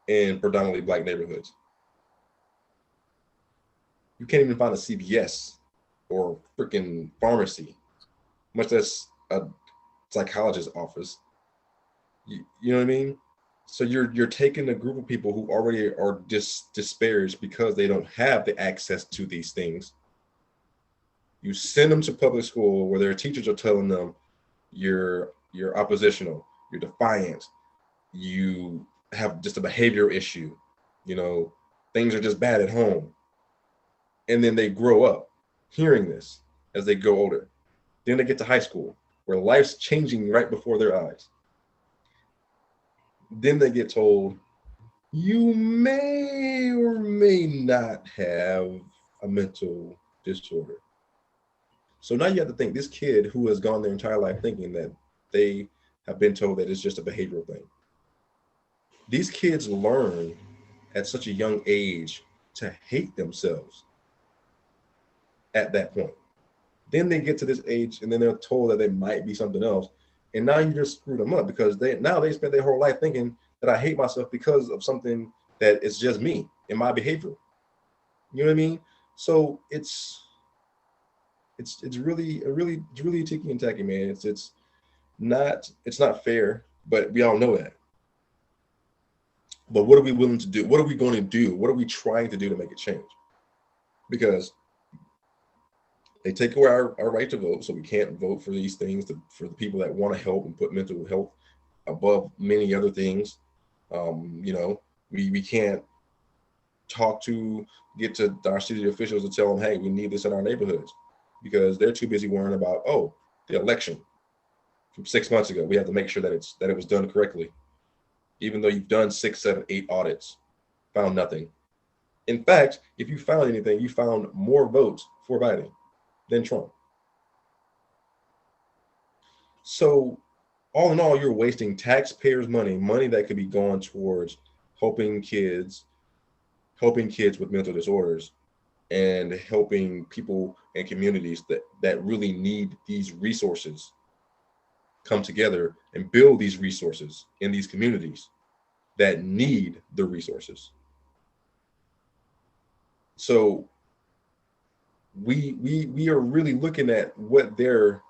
in predominantly black neighborhoods? You can't even find a CVS or freaking pharmacy, much less a psychologist's office. You know what I mean? So you're taking a group of people who already are disparaged because they don't have the access to these things. You send them to public school where their teachers are telling them you're oppositional, you're defiant, you have just a behavior issue, things are just bad at home. And then they grow up hearing this as they go older. Then they get to high school where life's changing right before their eyes. Then they get told, you may or may not have a mental disorder. So now you have to think, this kid who has gone their entire life thinking that they have been told that it's just a behavioral thing. These kids learn at such a young age to hate themselves at that point. Then they get to this age and then they're told that they might be something else. And now you just screw them up, because they spent their whole life thinking that I hate myself because of something that is just me and my behavior. You know what I mean? So it's really ticky and tacky, man. It's not fair, but we all know that. But what are we willing to do? What are we going to do? What are we trying to do to make it change? Because they take away our right to vote, so we can't vote for these things for the people that want to help and put mental health above many other things. We can't get to our city officials and tell them, hey, we need this in our neighborhoods, because they're too busy worrying about, the election from 6 months ago. We have to make sure that it was done correctly, even though you've done 6, 7, 8 audits, found nothing. In fact, if you found anything, you found more votes for Biden than Trump. So all in all, you're wasting taxpayers' money that could be going towards helping kids with mental disorders and helping people and communities that really need these resources come together and build these resources in these communities that need the resources. So we are really looking at what their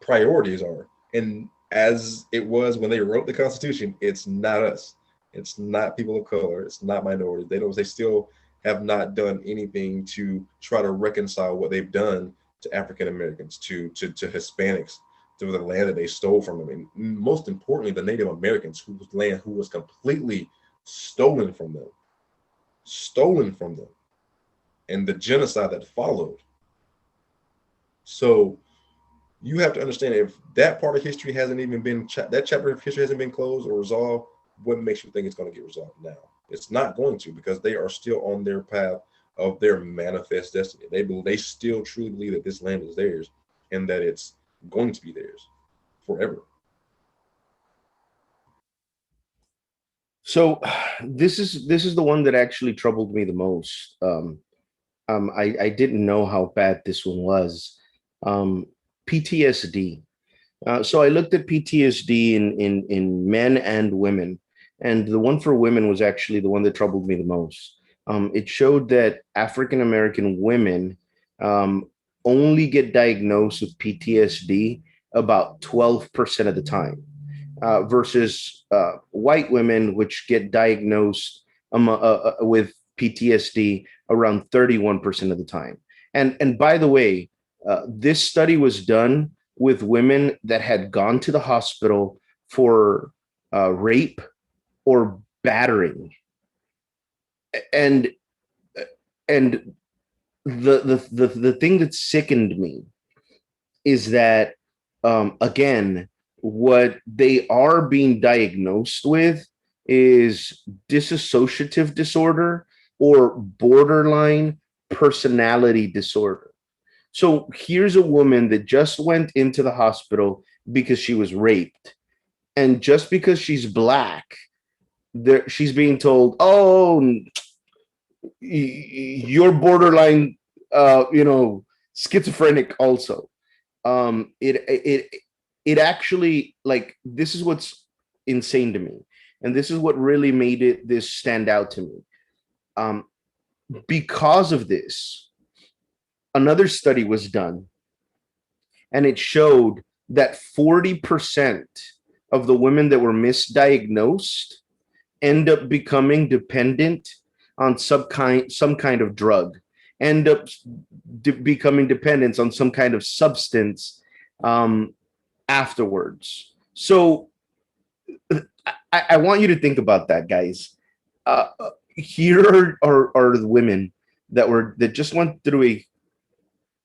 priorities are. And as it was when they wrote the Constitution, it's not us. It's not people of color. It's not minorities. They still have not done anything to try to reconcile what they've done to African Americans, to Hispanics, to the land that they stole from them. And most importantly, the Native Americans, whose land was completely stolen from them, and the genocide that followed. So you have to understand, if that part of history hasn't even been, that chapter of history hasn't been closed or resolved, what makes you think it's going to get resolved now? It's not going to, because they are still on their path of their manifest destiny. They still truly believe that this land is theirs and that it's going to be theirs forever. So this is the one that actually troubled me the most. I didn't know how bad this one was. PTSD. So I looked at PTSD in men and women, and the one for women was actually the one that troubled me the most. It showed that African American women um, only get diagnosed with PTSD about 12% of the time, versus white women, which get diagnosed with PTSD around 31% of the time. And by the way, this study was done with women that had gone to the hospital for rape or battering, and and the thing that sickened me is that, again, what they are being diagnosed with is dissociative disorder or borderline personality disorder. So here's a woman that just went into the hospital because she was raped. And just because she's black, she's being told, oh, you're borderline, schizophrenic also. It actually, like, this is what's insane to me. And this is what really made this stand out to me. Um, because of this, another study was done, and it showed that 40% of the women that were misdiagnosed end up becoming dependent on some kind of drug, end up becoming dependent on some kind of substance afterwards. So I want you to think about that, guys. Here are the women that just went through a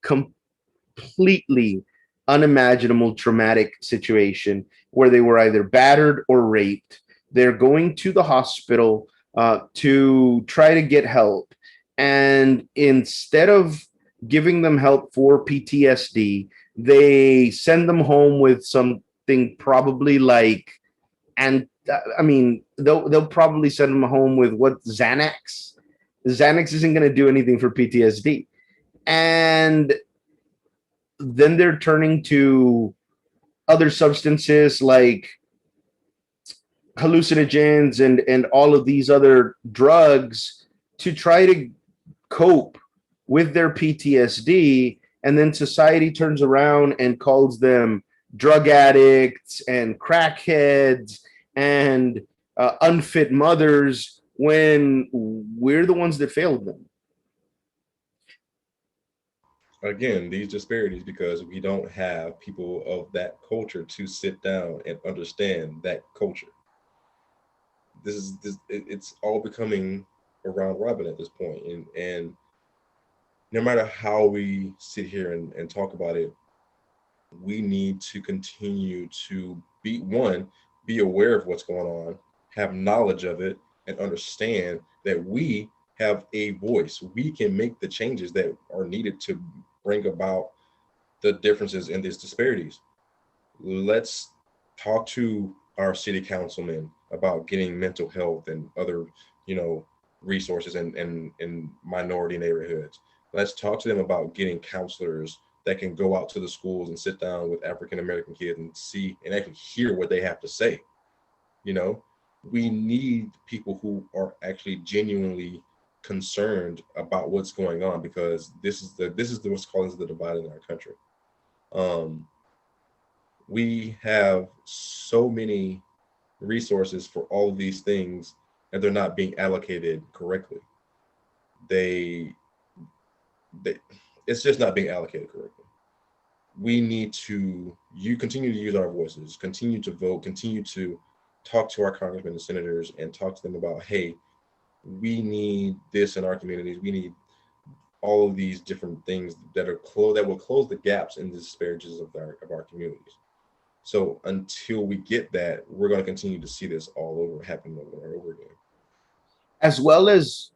completely unimaginable traumatic situation where they were either battered or raped. They're going to the hospital to try to get help. And instead of giving them help for PTSD, they send them home with something probably like, and I mean, they'll probably send them home with what, Xanax. Xanax isn't going to do anything for PTSD. And then they're turning to other substances like hallucinogens and all of these other drugs to try to cope with their PTSD. And then society turns around and calls them drug addicts and crackheads and unfit mothers when we're the ones that failed them. Again, these disparities because we don't have people of that culture to sit down and understand that culture. It's all becoming a round robin at this point, and no matter how we sit here and talk about it, we need to continue to be aware of what's going on, have knowledge of it, and understand that we have a voice. We can make the changes that are needed to bring about the differences in these disparities. Let's talk to our city councilmen about getting mental health and other, resources in minority neighborhoods. Let's talk to them about getting counselors that can go out to the schools and sit down with African American kids and see and actually hear what they have to say. You know, we need people who are actually genuinely concerned about what's going on, because this is what's causing the divide in our country. Um, we have so many resources for all of these things, and they're not being allocated correctly. They, they it's just not being allocated correctly. We need to you continue to use our voices, continue to vote, continue to talk to our congressmen and senators and talk to them about, hey, we need this in our communities. We need all of these different things that will close the gaps in the disparities of our communities. So until we get that, we're going to continue to see this all over happen over and over again. As well as,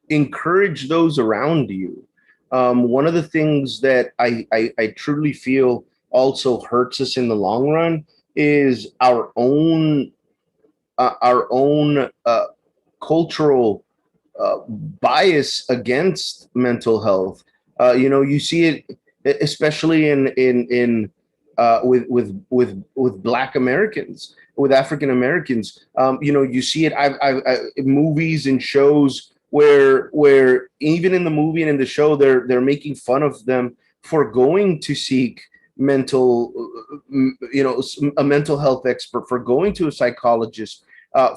encourage those around you. One of the things that I truly feel also hurts us in the long run is our own cultural bias against mental health. You see it especially in with Black Americans, with African Americans. You see it. Movies and shows where even in the movie and in the show they're making fun of them for going to seek mental, a mental health expert, for going to a psychologist,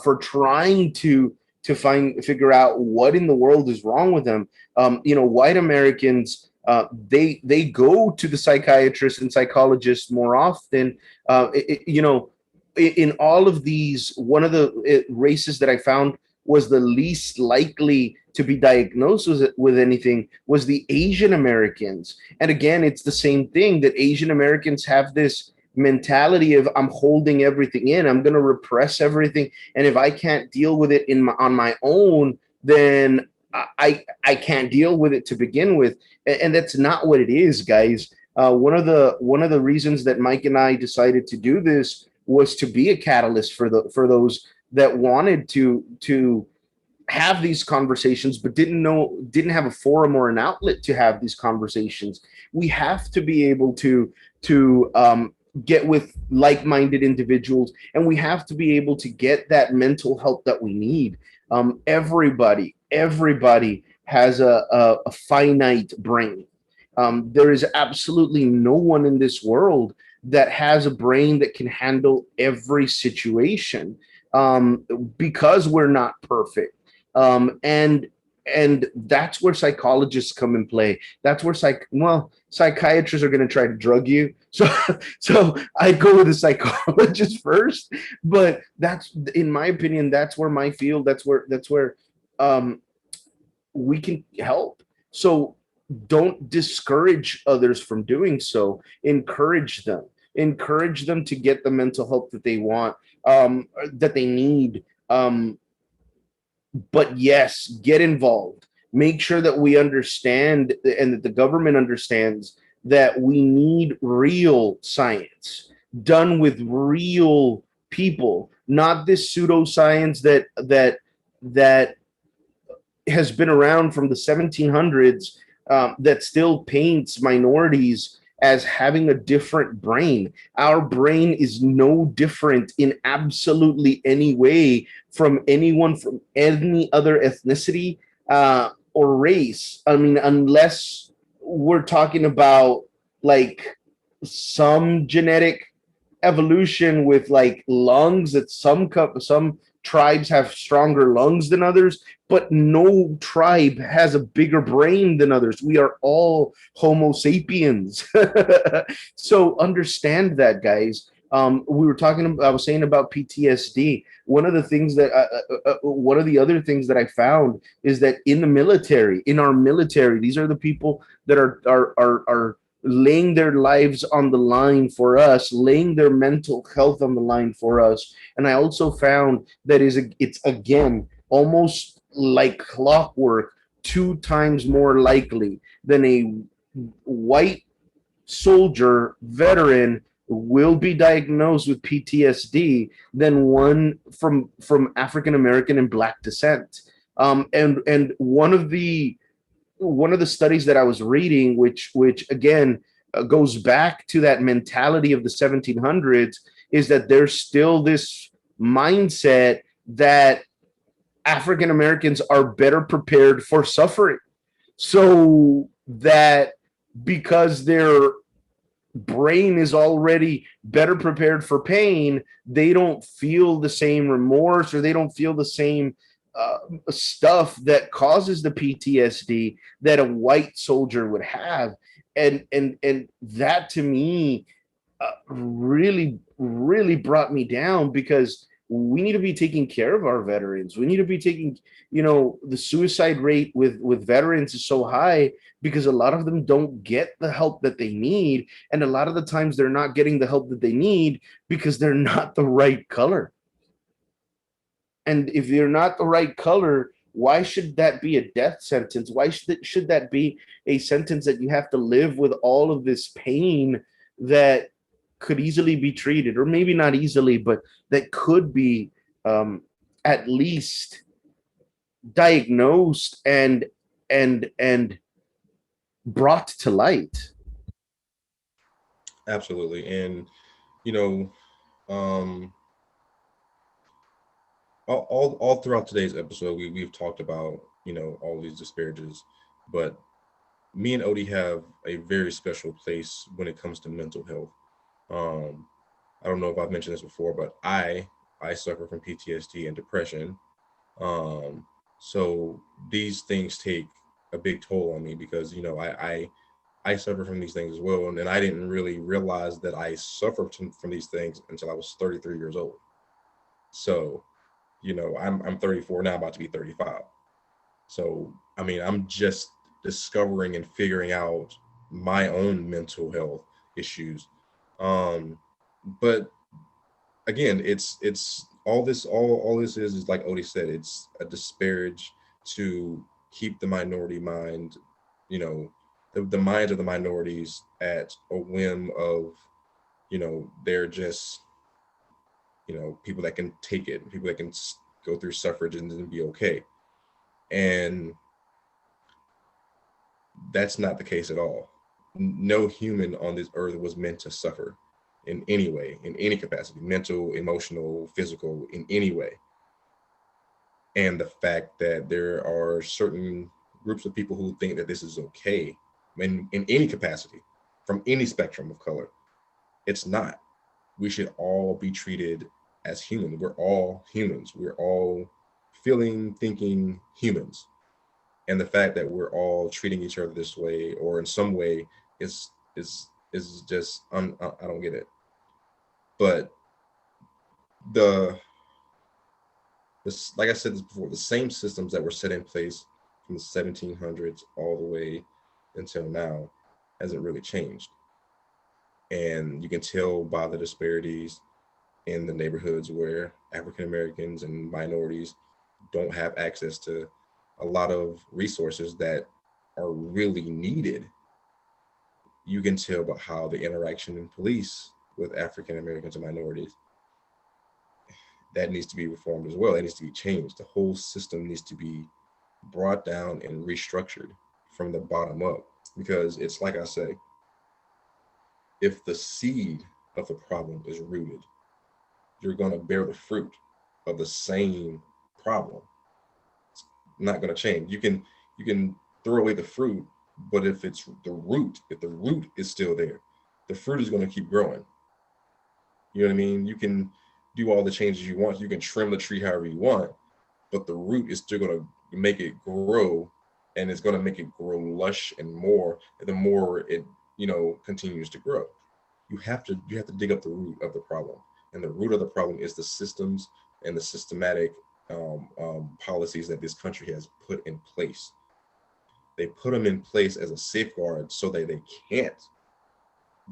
for trying to figure out what in the world is wrong with them. White Americans, they go to the psychiatrist and psychologist more often. In all of these, one of the races that I found was the least likely to be diagnosed with anything was the Asian Americans. And again, it's the same thing, that Asian Americans have this mentality of, I'm holding everything in, I'm going to repress everything, and if I can't deal with it on my own, then I can't deal with it to begin with. And that's not what it is, guys. One of the reasons that Mike and I decided to do this was to be a catalyst for those that wanted to have these conversations but didn't have a forum or an outlet to have these conversations. We have to be able to get with like-minded individuals, and we have to be able to get that mental help that we need. Everybody has a finite brain. There is absolutely no one in this world that has a brain that can handle every situation, because we're not perfect. And that's where psychologists come in play. That's where psychiatrists are going to try to drug you. So I'd go with a psychologist first, but that's, in my opinion, that's where my field, that's where we can help. So don't discourage others from doing so. Encourage them to get the mental help that they want, that they need. But yes, get involved. Make sure that we understand, and that the government understands, that we need real science done with real people, not this pseudoscience that has been around from the 1700s, that still paints minorities as having a different brain. Our brain is no different in absolutely any way from anyone from any other ethnicity, or race. I mean, unless we're talking about like some genetic evolution with like lungs, that some tribes have stronger lungs than others, but no tribe has a bigger brain than others. We are all Homo sapiens. So understand that, guys. I was saying about PTSD. One of the other things that I found is that in our military, these are the people that are laying their lives on the line for us, laying their mental health on the line for us. And I also found that it's again almost like clockwork, 2 times more likely than a white soldier veteran will be diagnosed with PTSD than one from African American and Black descent. And one of the studies that I was reading, which again goes back to that mentality of the 1700s, is that there's still this mindset that African Americans are better prepared for suffering. So that because their brain is already better prepared for pain, they don't feel the same remorse, or they don't feel the same stuff that causes the PTSD that a white soldier would have. And that to me really brought me down, because we need to be taking care of our veterans. We need to be taking, the suicide rate with veterans is so high because a lot of them don't get the help that they need. And a lot of the times they're not getting the help that they need because they're not the right color. And if you're not the right color, why should that be a death sentence? Why should that be a sentence that you have to live with all of this pain that could easily be treated, or maybe not easily, but that could be at least diagnosed and brought to light? Absolutely. And, you know, um, all throughout today's episode, we've talked about, all these disparages, but me and Odie have a very special place when it comes to mental health. Um, I don't know if I've mentioned this before, but I suffer from PTSD and depression. Um, so these things take a big toll on me because I suffer from these things as well, and I didn't really realize that I suffered from these things until I was 33 years old. So, I'm 34 now, about to be 35. So, I mean, I'm just discovering and figuring out my own mental health issues. Um, but again, it's all this is like Odie said, it's a disparage to keep the minority mind, you know, the minds of the minorities at a whim of, they're just, people that can take it, people that can go through suffrage and then be okay. And that's not the case at all. No human on this earth was meant to suffer in any way, in any capacity, mental, emotional, physical, in any way. And the fact that there are certain groups of people who think that this is okay in any capacity, from any spectrum of color, it's not. We should all be treated as human. We're all humans. We're all feeling, thinking humans. And the fact that we're all treating each other this way or in some way is just I don't get it. But the this, like I said this before, the same systems that were set in place from the 1700s all the way until now hasn't really changed. And you can tell by the disparities in the neighborhoods where African Americans and minorities don't have access to a lot of resources that are really needed. You can tell about how the interaction in police with African Americans and minorities, that needs to be reformed as well. It needs to be changed. The whole system needs to be brought down and restructured from the bottom up. Because it's like I say, if the seed of the problem is rooted, you're going to bear the fruit of the same problem. It's not going to change. You can throw away the fruit, but if the root is still there, the fruit is going to keep growing. You know what I mean? You can do all the changes you want. You can trim the tree however you want, but the root is still going to make it grow, and it's going to make it grow lush and more. And the more it continues to grow, you have to dig up the root of the problem, and the root of the problem is the systems and the systematic policies that this country has put in place. They put them in place as a safeguard so that they can't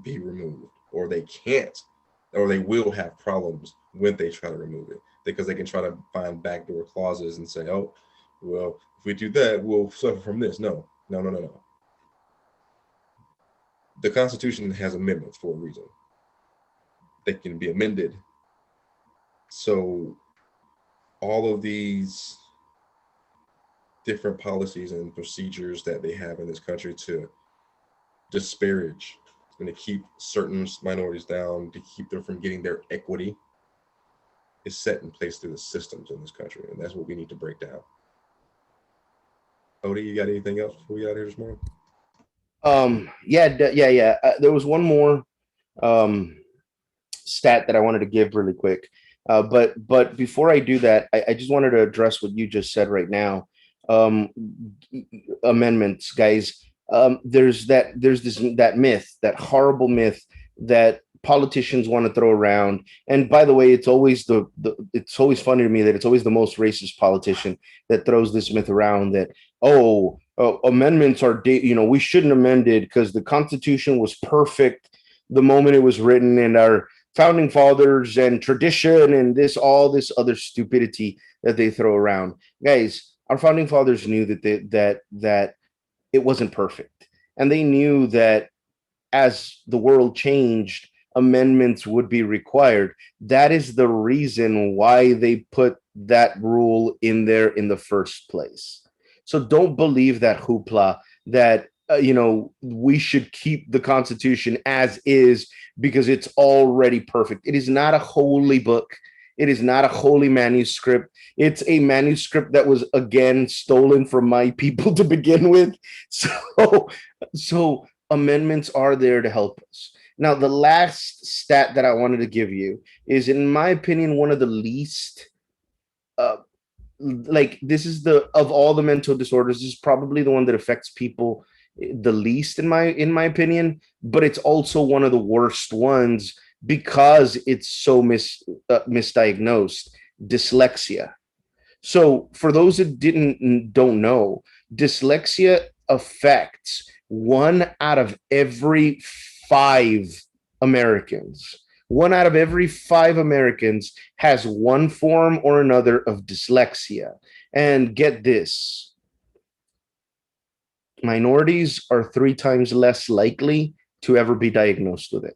be removed, or they can't, or they will have problems when they try to remove it, because they can try to find backdoor clauses and say, oh, well, if we do that, we'll suffer from this. No, no, no, no, no. The Constitution has amendments for a reason. They can be amended. So all of these different policies and procedures that they have in this country to disparage and to keep certain minorities down, to keep them from getting their equity, is set in place through the systems in this country. And that's what we need to break down. Odie, you got anything else before we get out here this morning? Yeah. There was one more um stat that I wanted to give really quick. But before I do that, I just wanted to address what you just said right now. Um, Amendments, guys. There's that myth, that horrible myth that politicians want to throw around. And by the way, it's always funny to me that it's always the most racist politician that throws this myth around that, amendments are we shouldn't amend it because the Constitution was perfect the moment it was written, and our founding fathers and tradition and all this other stupidity that they throw around. Guys, our founding fathers knew that it wasn't perfect, and they knew that as the world changed, amendments would be required. That is the reason why they put that rule in there in the first place. So don't believe that hoopla that we should keep the Constitution as is because it's already perfect. It is not a holy book. It is not a holy manuscript. It's a manuscript that was again stolen from my people to begin with. So, so amendments are there to help us. Now, the last stat that I wanted to give you is, in my opinion, one of the least uh, like this is the of all the mental disorders, this is probably the one that affects people the least in my opinion, but it's also one of the worst ones because it's so misdiagnosed. Dyslexia. So for those that don't know, dyslexia affects 1 out of every 5 Americans. 1 out of every 5 Americans has one form or another of dyslexia. And get this, minorities are 3 times less likely to ever be diagnosed with it.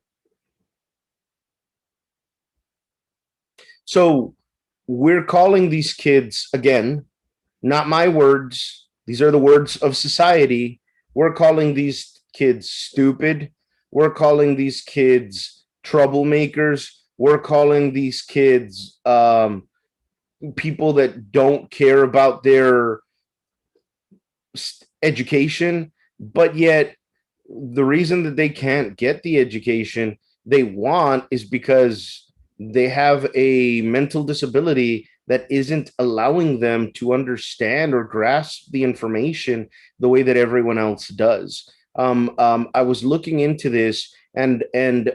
So we're calling these kids, again, not my words, these are the words of society. We're calling these kids stupid. We're calling these kids troublemakers. We're calling these kids people that don't care about their education, but yet the reason that they can't get the education they want is because they have a mental disability that isn't allowing them to understand or grasp the information the way that everyone else does. I was looking into this, and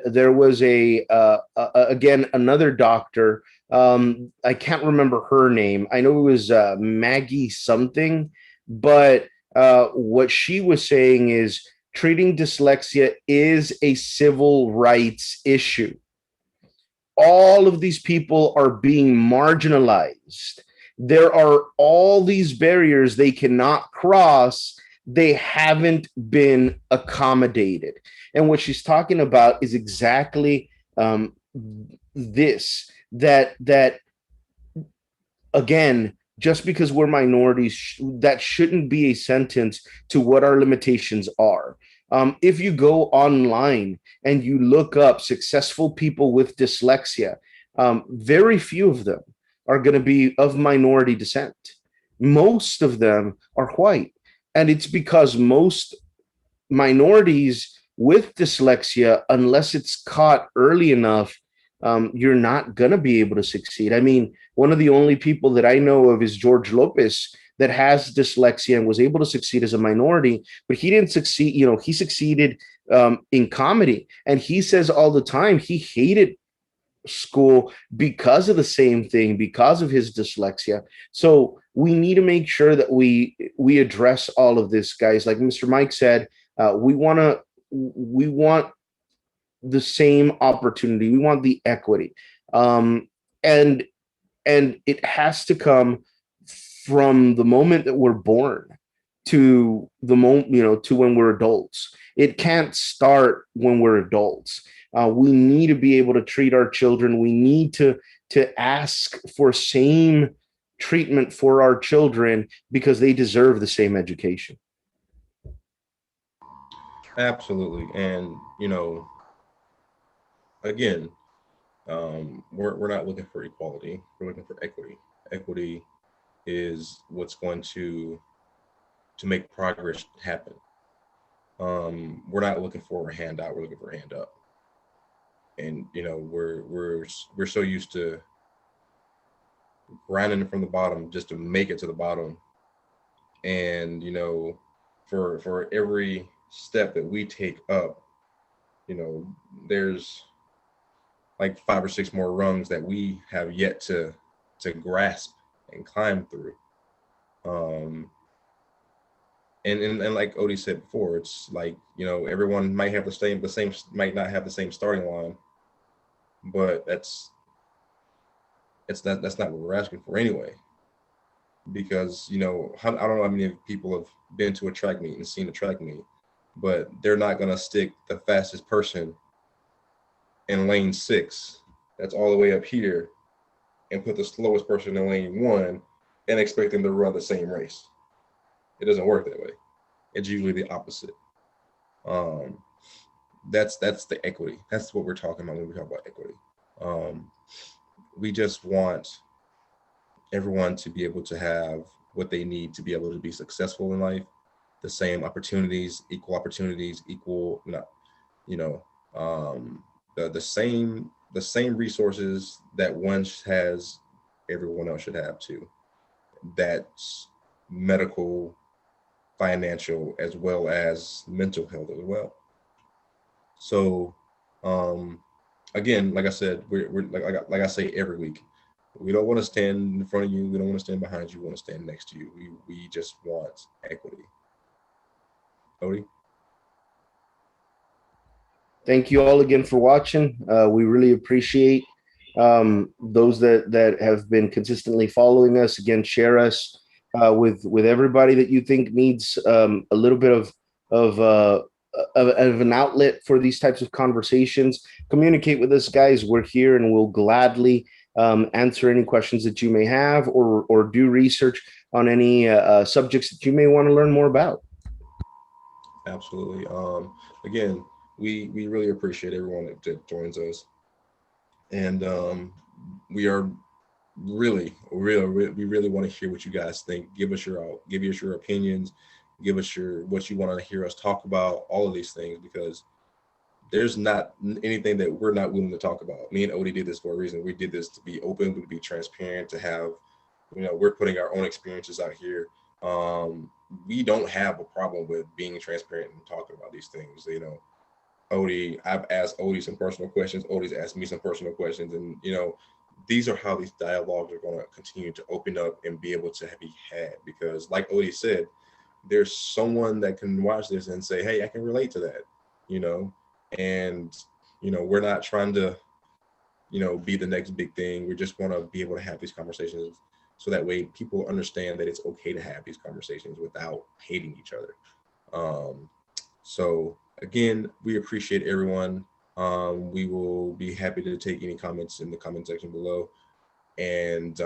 there was again another doctor. I can't remember her name. I know it was Maggie something, but what she was saying is treating dyslexia is a civil rights issue. All of these people are being marginalized. There are all these barriers they cannot cross. They haven't been accommodated. And what she's talking about is exactly this that again, just because we're minorities, that shouldn't be a sentence to what our limitations are. If you go online and you look up successful people with dyslexia, very few of them are going to be of minority descent. Most of them are white. And it's because most minorities with dyslexia, unless it's caught early enough, you're not going to be able to succeed. I mean, one of the only people that I know of is George Lopez that has dyslexia and was able to succeed as a minority, but he didn't succeed. He succeeded in comedy. And he says all the time he hated school because of the same thing, because of his dyslexia. So we need to make sure that we address all of this, guys. Like Mr. Mike said, we want the same opportunity. We want the equity, and it has to come from the moment that we're born to the moment, to when we're adults. It can't start when we're adults. We need to be able to treat our children. We need to ask for same treatment for our children because they deserve the same education. Absolutely. And, again, we're not looking for equality. We're looking for equity. Equity is what's going to make progress happen. We're not looking for a handout. We're looking for a hand up. And we're so used to grinding from the bottom just to make it to the bottom. And for every step that we take up, there's like 5 or 6 more rungs that we have yet to grasp and climb through. And like Odie said before, it's like, everyone might have might not have the same starting line, but that's not what we're asking for anyway. Because, I don't know how many people have been to a track meet and seen a track meet, but they're not going to stick the fastest person in lane 6 that's all the way up here and put the slowest person in lane 1 and expect them to run the same race. It doesn't work that way. It's usually the opposite. Um, that's the equity. That's what we're talking about when we talk about equity. Um, we just want everyone to be able to have what they need to be able to be successful in life, the same opportunities, equal, not, you know, the same resources that one has, everyone else should have too. That's medical, financial, as well as mental health as well. So, um, again, like I said, we're like I say every week, we don't want to stand in front of you. We don't want to stand behind you. We want to stand next to you. We just want equity. Odie, Thank you all again for watching. We really appreciate those that have been consistently following us. Again, share us with everybody that you think needs a little bit of, uh, of an outlet for these types of conversations. Communicate with us, guys. We're here, and we'll gladly answer any questions that you may have, or do research on any subjects that you may want to learn more about. absolutely. Again, we really appreciate everyone that joins us, and we are we really want to hear what you guys think. Give us your opinions, give us your what you want to hear us talk about, all of these things, because there's not anything that we're not willing to talk about. Me and Odie did this for a reason. We did this to be open, to be transparent, to have, we're putting our own experiences out here. Um, we don't have a problem with being transparent and talking about these things. Odie, I've asked Odie some personal questions. Odie's asked me some personal questions, and these are how these dialogues are going to continue to open up and be able to be had. Because, like Odie said, there's someone that can watch this and say, "Hey, I can relate to that," you know, and we're not trying to be the next big thing. We just want to be able to have these conversations, so that way people understand that it's okay to have these conversations without hating each other. So again, we appreciate everyone. We will be happy to take any comments in the comment section below. And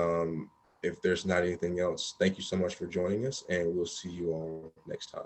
if there's not anything else, thank you so much for joining us, and we'll see you all next time.